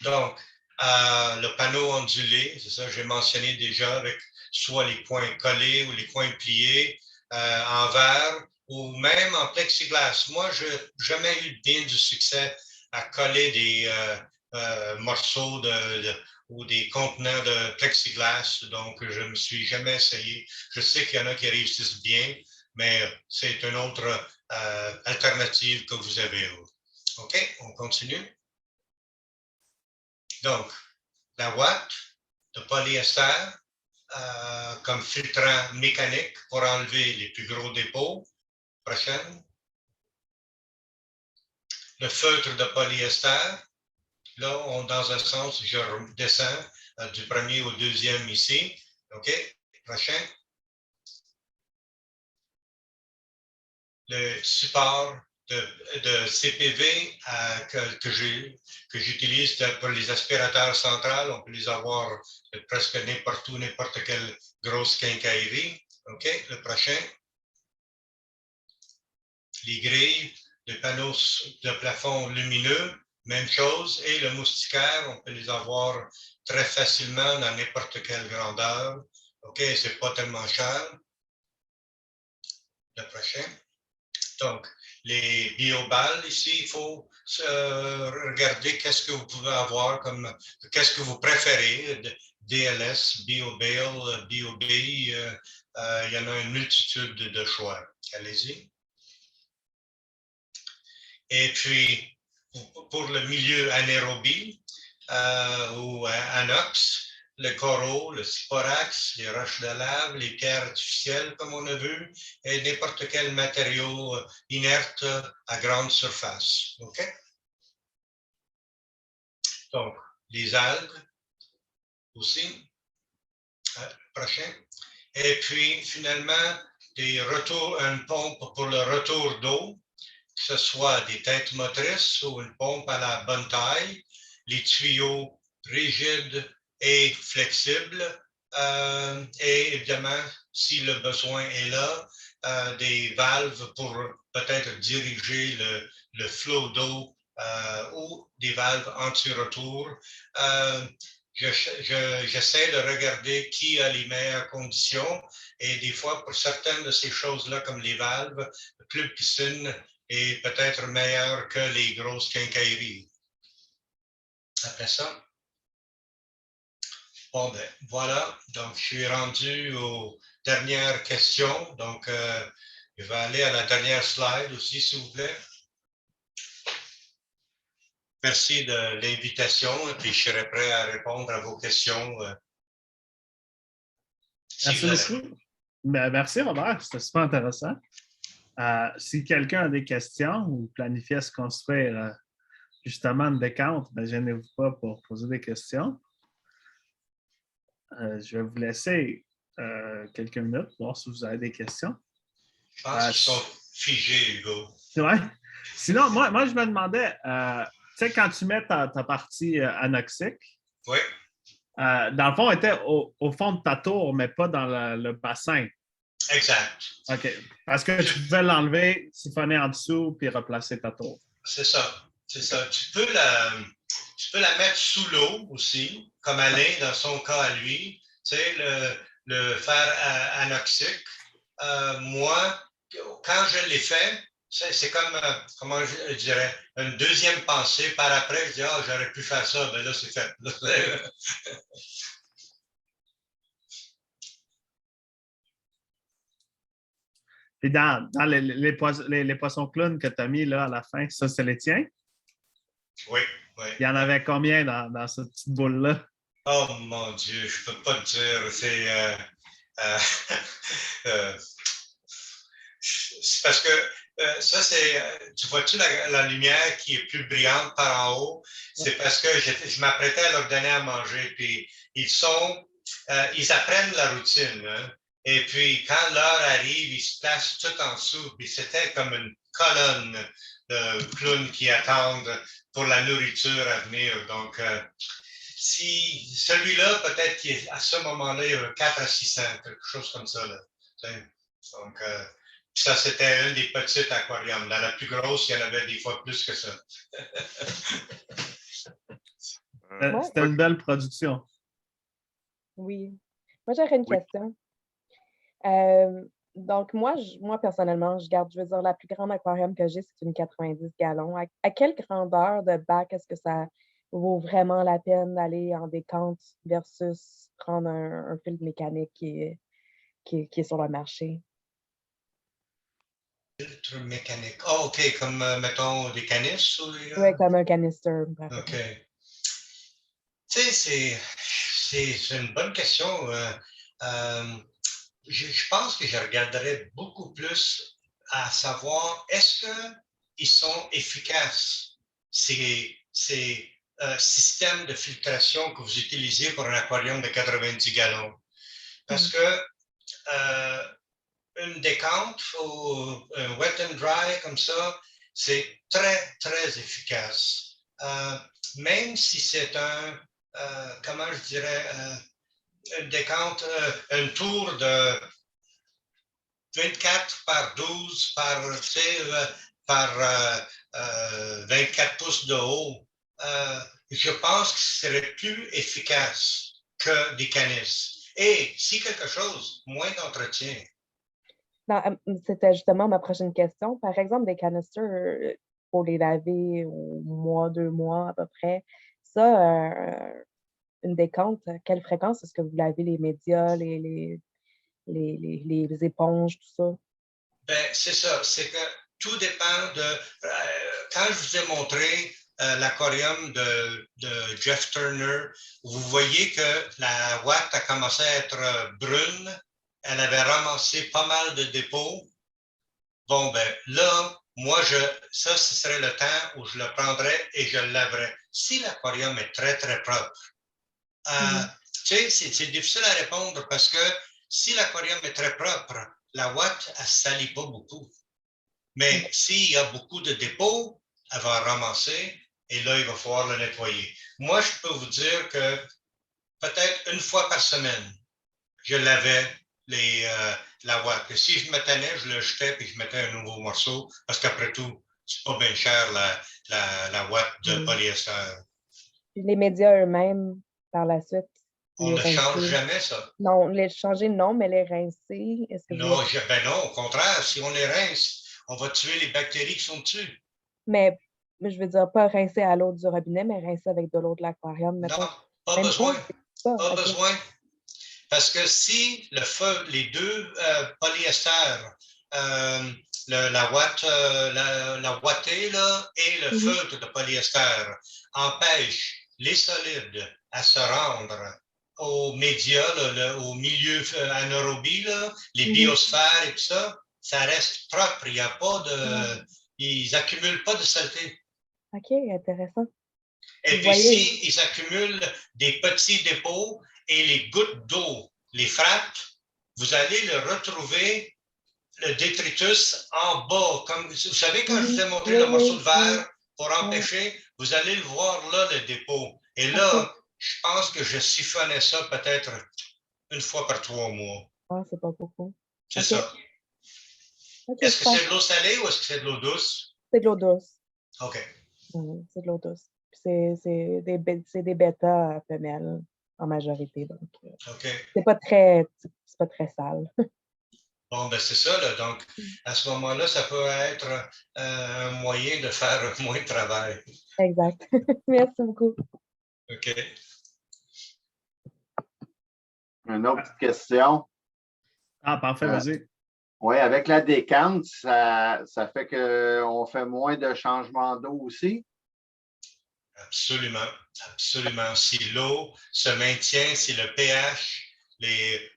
Donc, le panneau ondulé, c'est ça, j'ai mentionné déjà avec soit les coins collés ou les coins pliés en verre ou même en plexiglas. Moi, je n'ai jamais eu bien du succès à coller des morceaux ou des contenants de plexiglas, donc je ne me suis jamais essayé. Je sais qu'il y en a qui réussissent bien, mais c'est une autre alternative que vous avez. OK, on continue. Donc, la ouate de polyester comme filtrant mécanique pour enlever les plus gros dépôts. Prochaine. Le feutre de polyester. Là, dans un sens, je descends du premier au deuxième ici. OK. Prochain. Le support de CPV que j'utilise pour les aspirateurs centrales. On peut les avoir presque n'importe où, n'importe quelle grosse quincaillerie. OK, le prochain. Les grilles, les panneaux de plafond lumineux, même chose. Et le moustiquaire, on peut les avoir très facilement dans n'importe quelle grandeur. OK, c'est pas tellement cher. Le prochain. Donc, les bioballes ici, il faut regarder qu'est-ce que vous pouvez avoir qu'est-ce que vous préférez, DLS, BioBale, BioB, il y en a une multitude de choix. Allez-y. Et puis, pour le milieu anaérobie ou anox, le coraux, le siporax, les roches de lave, les pierres artificielles, comme on a vu, et n'importe quel matériau inerte à grande surface. OK? Donc, les algues aussi. Prochain. Et puis, finalement, une pompe pour le retour d'eau, que ce soit des têtes motrices ou une pompe à la bonne taille, les tuyaux rigides et flexibles, et évidemment, si le besoin est là, des valves pour peut-être diriger le flot d'eau ou des valves anti-retour. J'essaie de regarder qui a les meilleures conditions et des fois, pour certaines de ces choses-là, comme les valves, Club Piscine est peut-être meilleur que les grosses quincailleries. Après ça, bon, ben voilà. Donc, je suis rendu aux dernières questions. Donc, je vais aller à la dernière slide aussi, s'il vous plaît. Merci de l'invitation et puis je serai prêt à répondre à vos questions. Merci beaucoup. Merci, Robert. C'était super intéressant. Si quelqu'un a des questions ou planifie à se construire justement une décompte, ben, gênez-vous pas pour poser des questions. Je vais vous laisser quelques minutes pour voir si vous avez des questions. Je pense qu'ils sont figés, Hugo. Ouais. Sinon, moi, je me demandais, tu sais, quand tu mets ta partie anoxique, oui. Dans le fond, elle était au fond de ta tour, mais pas dans le bassin. Exact. OK. Parce que tu pouvais l'enlever, siphonner en dessous, puis replacer ta tour. C'est ça. C'est ça. Tu peux la mettre sous l'eau aussi, comme Alain, dans son cas à lui. Tu sais, le fer anoxique. Moi, quand je l'ai fait, c'est comme, comment je dirais, une deuxième pensée. Par après, je dis, ah, j'aurais pu faire ça. Ben là, c'est fait. Puis dans les poissons clowns que tu as mis là, à la fin, ça, c'est les tiens? Oui, oui. Il y en avait combien dans cette petite boule-là? Oh mon Dieu, je ne peux pas te dire. C'est parce que ça, c'est. Tu vois-tu la lumière qui est plus brillante par en haut? C'est parce que je m'apprêtais à leur donner à manger. Puis ils apprennent la routine. Hein? Et puis quand l'heure arrive, ils se placent tout en dessous. Puis c'était comme une colonne de clowns qui attendent pour la nourriture à venir. Donc, si celui-là, peut-être qu'à ce moment-là, il y avait 4 à 600, quelque chose comme ça. Là. Donc, ça, c'était un des petits aquariums. Dans la plus grosse, il y en avait des fois plus que ça. C'était une belle production. Oui. Moi, j'aurais une question. Donc, moi, personnellement, je veux dire, la plus grande aquarium que j'ai, c'est une 90 gallons. À quelle grandeur de bac est-ce que ça vaut vraiment la peine d'aller en décompte versus prendre un filtre mécanique qui est sur le marché? Filtre mécanique. Ah, OK, comme, mettons, des canisses? Oui, comme un canister. OK. Tu sais, c'est une bonne question. Je pense que je regarderais beaucoup plus à savoir est-ce qu'ils sont efficaces, ces systèmes de filtration que vous utilisez pour un aquarium de 90 gallons. Parce que une décompte ou un wet and dry comme ça, c'est très, très efficace. Même si c'est comment je dirais, une décompte, un tour de 24 par 12 par 24 pouces de haut, je pense que ce serait plus efficace que des canisses. Et si quelque chose, moins d'entretien. C'était justement ma prochaine question. Par exemple, des canisters, pour les laver au mois, 2 mois à peu près, ça, une décompte, à quelle fréquence est-ce que vous lavez les médias, les éponges, tout ça? Ben, c'est ça. C'est que tout dépend de. Quand je vous ai montré l'aquarium de Jeff Turner, vous voyez que la ouate a commencé à être brune. Elle avait ramassé pas mal de dépôts. Bon, ben là, moi, ça, ce serait le temps où je le prendrais et je le laverais. Si l'aquarium est très, très propre, tu sais, c'est difficile à répondre parce que si l'aquarium est très propre, la ouate, elle ne salit pas beaucoup. Mais s'il y a beaucoup de dépôts, elle va ramasser et là, il va falloir le nettoyer. Moi, je peux vous dire que peut-être une fois par semaine, je lavais la ouate. Et si je me tannais, je le jetais et je mettais un nouveau morceau parce qu'après tout, c'est pas bien cher la ouate de polyester. Puis les médias eux-mêmes, par la suite, On ne change jamais ça. Non, les changer, non, mais les rincer, est-ce que non, ben non, au contraire, si on les rince, on va tuer les bactéries qui sont dessus. Mais je veux dire, pas rincer à l'eau du robinet, mais rincer avec de l'eau de l'aquarium, mettons. Non, pas Même besoin. Pas okay. besoin. Parce que si les deux polyesters, la ouatée là, et le feutre de polyester empêchent les solides à se rendre aux médias, au milieu anaérobie, les biosphères et tout ça, ça reste propre. Il y a pas de, ils accumulent pas de saleté. OK, intéressant. Et puis si ils accumulent des petits dépôts et les gouttes d'eau les frappent, vous allez le retrouver, le détritus, en bas. Comme, vous savez, quand je vous ai montré le morceau de verre pour empêcher, vous allez le voir là, le dépôt. Et là, je pense que je siphonnais ça peut-être une fois par 3 mois. Ah, c'est pas beaucoup. C'est ça. Est-ce que c'est de l'eau salée ou est-ce que c'est de l'eau douce? C'est de l'eau douce. OK. C'est de l'eau douce. C'est des bêta femelles en majorité. Donc, c'est pas très sale. Bon, ben c'est ça, là. Donc, à ce moment-là, ça peut être un moyen de faire moins de travail. Exact. Merci beaucoup. OK. Une autre petite question. Ah, parfait, vas-y. Oui, avec la décante, ça fait qu'on fait moins de changements d'eau aussi? Absolument, absolument. Si l'eau se maintient, si le pH, les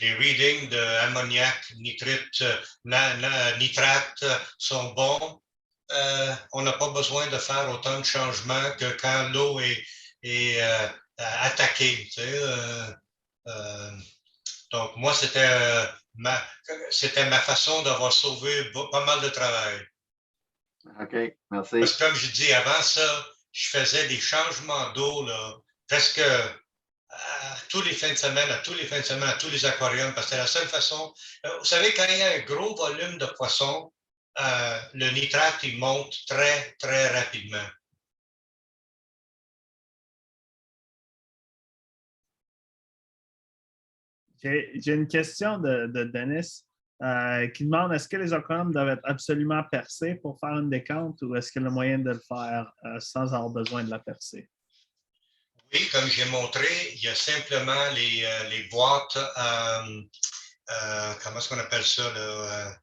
readings d'ammoniac, nitrate sont bons, on n'a pas besoin de faire autant de changements que quand l'eau est attaquée. Tu sais, donc, moi, c'était ma façon d'avoir sauvé pas mal de travail. OK, merci. Parce que comme je dis, avant ça, je faisais des changements d'eau là, presque tous les fins de semaine, à tous les aquariums, parce que c'est la seule façon. Vous savez, quand il y a un gros volume de poissons, le nitrate, il monte très, très rapidement. J'ai une question de Denis qui demande est-ce que les aquariums doivent être absolument percés pour faire une décante ou est-ce qu'il y a le moyen de le faire sans avoir besoin de la percer? Oui, comme j'ai montré, il y a simplement les boîtes, comment est-ce qu'on appelle ça, là,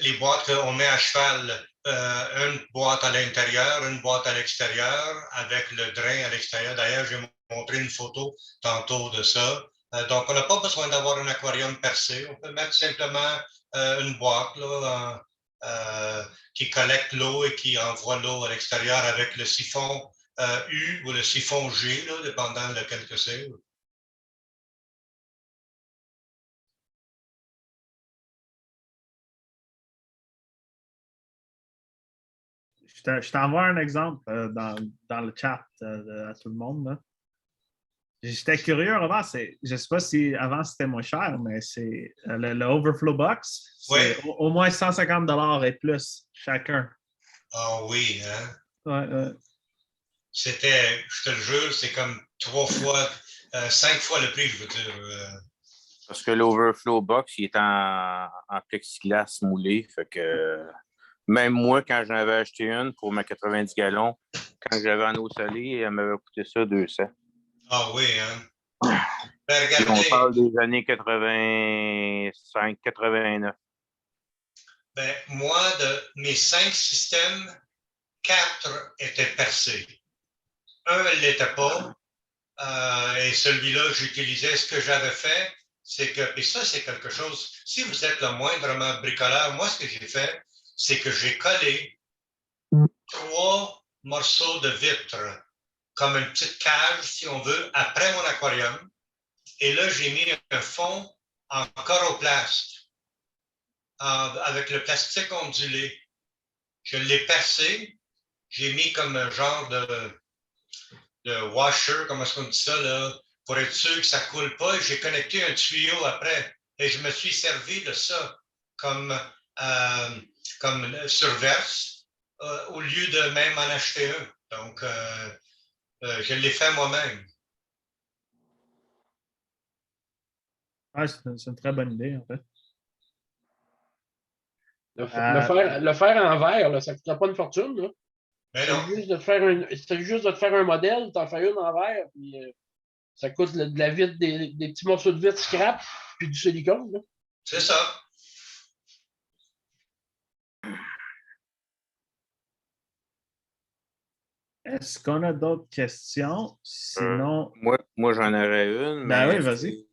les boîtes qu'on met à cheval, une boîte à l'intérieur, une boîte à l'extérieur, avec le drain à l'extérieur. D'ailleurs, j'ai montré une photo tantôt de ça. Donc, on n'a pas besoin d'avoir un aquarium percé. On peut mettre simplement une boîte là, qui collecte l'eau et qui envoie l'eau à l'extérieur avec le siphon U ou le siphon G, là, dépendant lequel que c'est. Je t'envoie un exemple dans le chat à tout le monde. Là. J'étais curieux avant, je ne sais pas si avant c'était moins cher, mais c'est le Overflow Box, c'est au moins 150$ et plus chacun. Ah oui, hein? Ouais. C'était, je te le jure, c'est comme 5 fois le prix, je veux dire. Parce que l'Overflow Box, il est en plexiglas moulé, fait que même moi, quand j'en avais acheté une pour ma 90 gallons, quand j'avais en eau salée, elle m'avait coûté ça 200. Ah oui, hein? Ben, regardez. On parle des années 85, 89. Ben, moi, de mes 5 systèmes, 4 étaient percés. Un ne l'était pas. Et celui-là, j'utilisais ce que j'avais fait, c'est que, et ça, c'est quelque chose, si vous êtes le moindrement bricoleur, moi, ce que j'ai fait, c'est que j'ai collé 3 morceaux de vitre, comme une petite cage, si on veut, après mon aquarium. Et là, j'ai mis un fond en coroplast, avec le plastique ondulé. Je l'ai percé, j'ai mis comme un genre de washer, comment est-ce qu'on dit ça, là, pour être sûr que ça ne coule pas. Et j'ai connecté un tuyau après. Et je me suis servi de ça comme surverse au lieu de même en acheter un. Donc, je l'ai fait moi-même. Ouais, c'est une très bonne idée, en fait. Le faire en verre, là, ça ne coûtera pas une fortune. Là. Mais C'est non, juste de te faire un modèle, t'en fais une en verre, puis ça coûte de la vitre, des petits morceaux de vitre scrap, puis du silicone. Là. c'est ça. Est-ce qu'on a d'autres questions? Sinon, Moi j'en aurais une, ben mais oui, vas-y.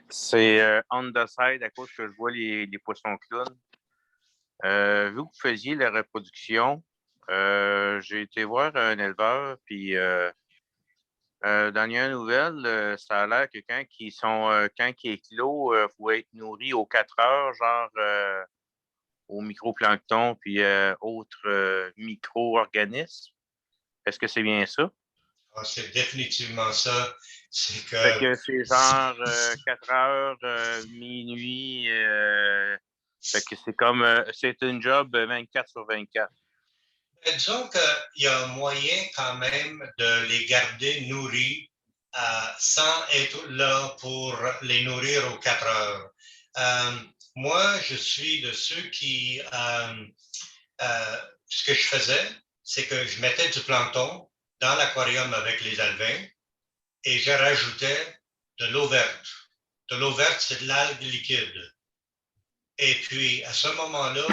c'est on the side à cause que je vois les poissons clowns. Vu que vous faisiez la reproduction, j'ai été voir un éleveur, puis dernière nouvelle, ça a l'air que quand il éclot, il faut être nourri aux 4 heures, genre au microplancton puis autres micro-organismes. Est-ce que c'est bien ça? Ah, c'est définitivement ça. C'est Fait que que c'est genre 4 heures, minuit. Fait que c'est une job 24 sur 24. disons qu'il y a moyen quand même de les garder nourris sans être là pour les nourrir aux 4 heures. Moi, je suis de ceux qui... ce que je faisais, c'est que je mettais du plancton dans l'aquarium avec les alevins et je rajoutais de l'eau verte. De l'eau verte, c'est de l'algue liquide. Et puis, à ce moment-là,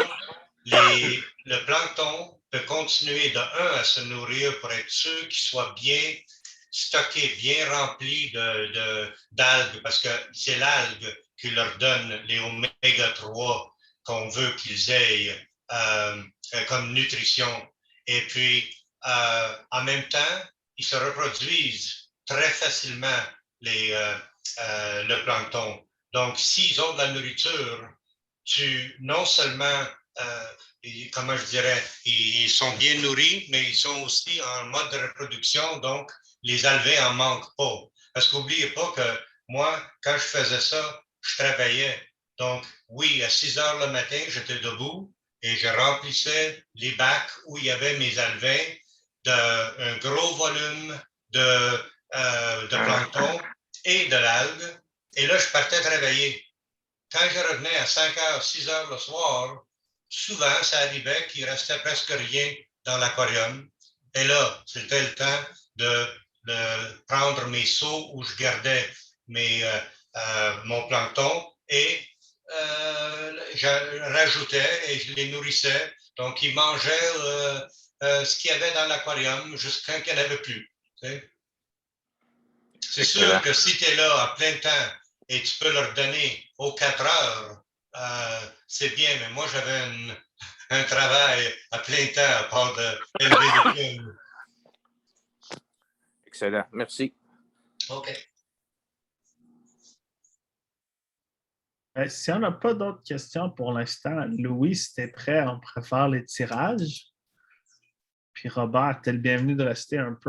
le plancton peut continuer à se nourrir pour être sûr qu'il soit bien stocké, bien rempli d'algues, parce que c'est l'algue qui leur donne les oméga 3 qu'on veut qu'ils aient comme nutrition. Et puis, en même temps, ils se reproduisent très facilement, le plancton. Donc, s'ils ont de la nourriture, non seulement, comment je dirais, ils sont bien nourris, mais ils sont aussi en mode de reproduction, donc les alevins en manquent pas. Parce qu'oubliez pas que moi, quand je faisais ça, je travaillais. Donc, oui, à 6 heures le matin, j'étais debout et je remplissais les bacs où il y avait mes alevins d'un gros volume de plancton et de l'algue. Et là, je partais travailler. Quand je revenais à 5 heures, 6 heures le soir, souvent, ça arrivait qu'il restait presque rien dans l'aquarium. Et là, c'était le temps de prendre mes seaux où je gardais mon plancton et je rajoutais et je les nourrissais. Donc, ils mangeaient ce qu'il y avait dans l'aquarium jusqu'à qu'il n'y en avait plus. C'est sûr que si tu es là à plein temps et tu peux leur donner aux 4 heures, c'est bien, mais moi, j'avais un travail à plein temps à part d'élever des plumes. Excellent. Merci. OK. Si on n'a pas d'autres questions pour l'instant, Louis, si tu es prêt, on pourrait faire les tirages. Puis Robert, tu es le bienvenu de rester un peu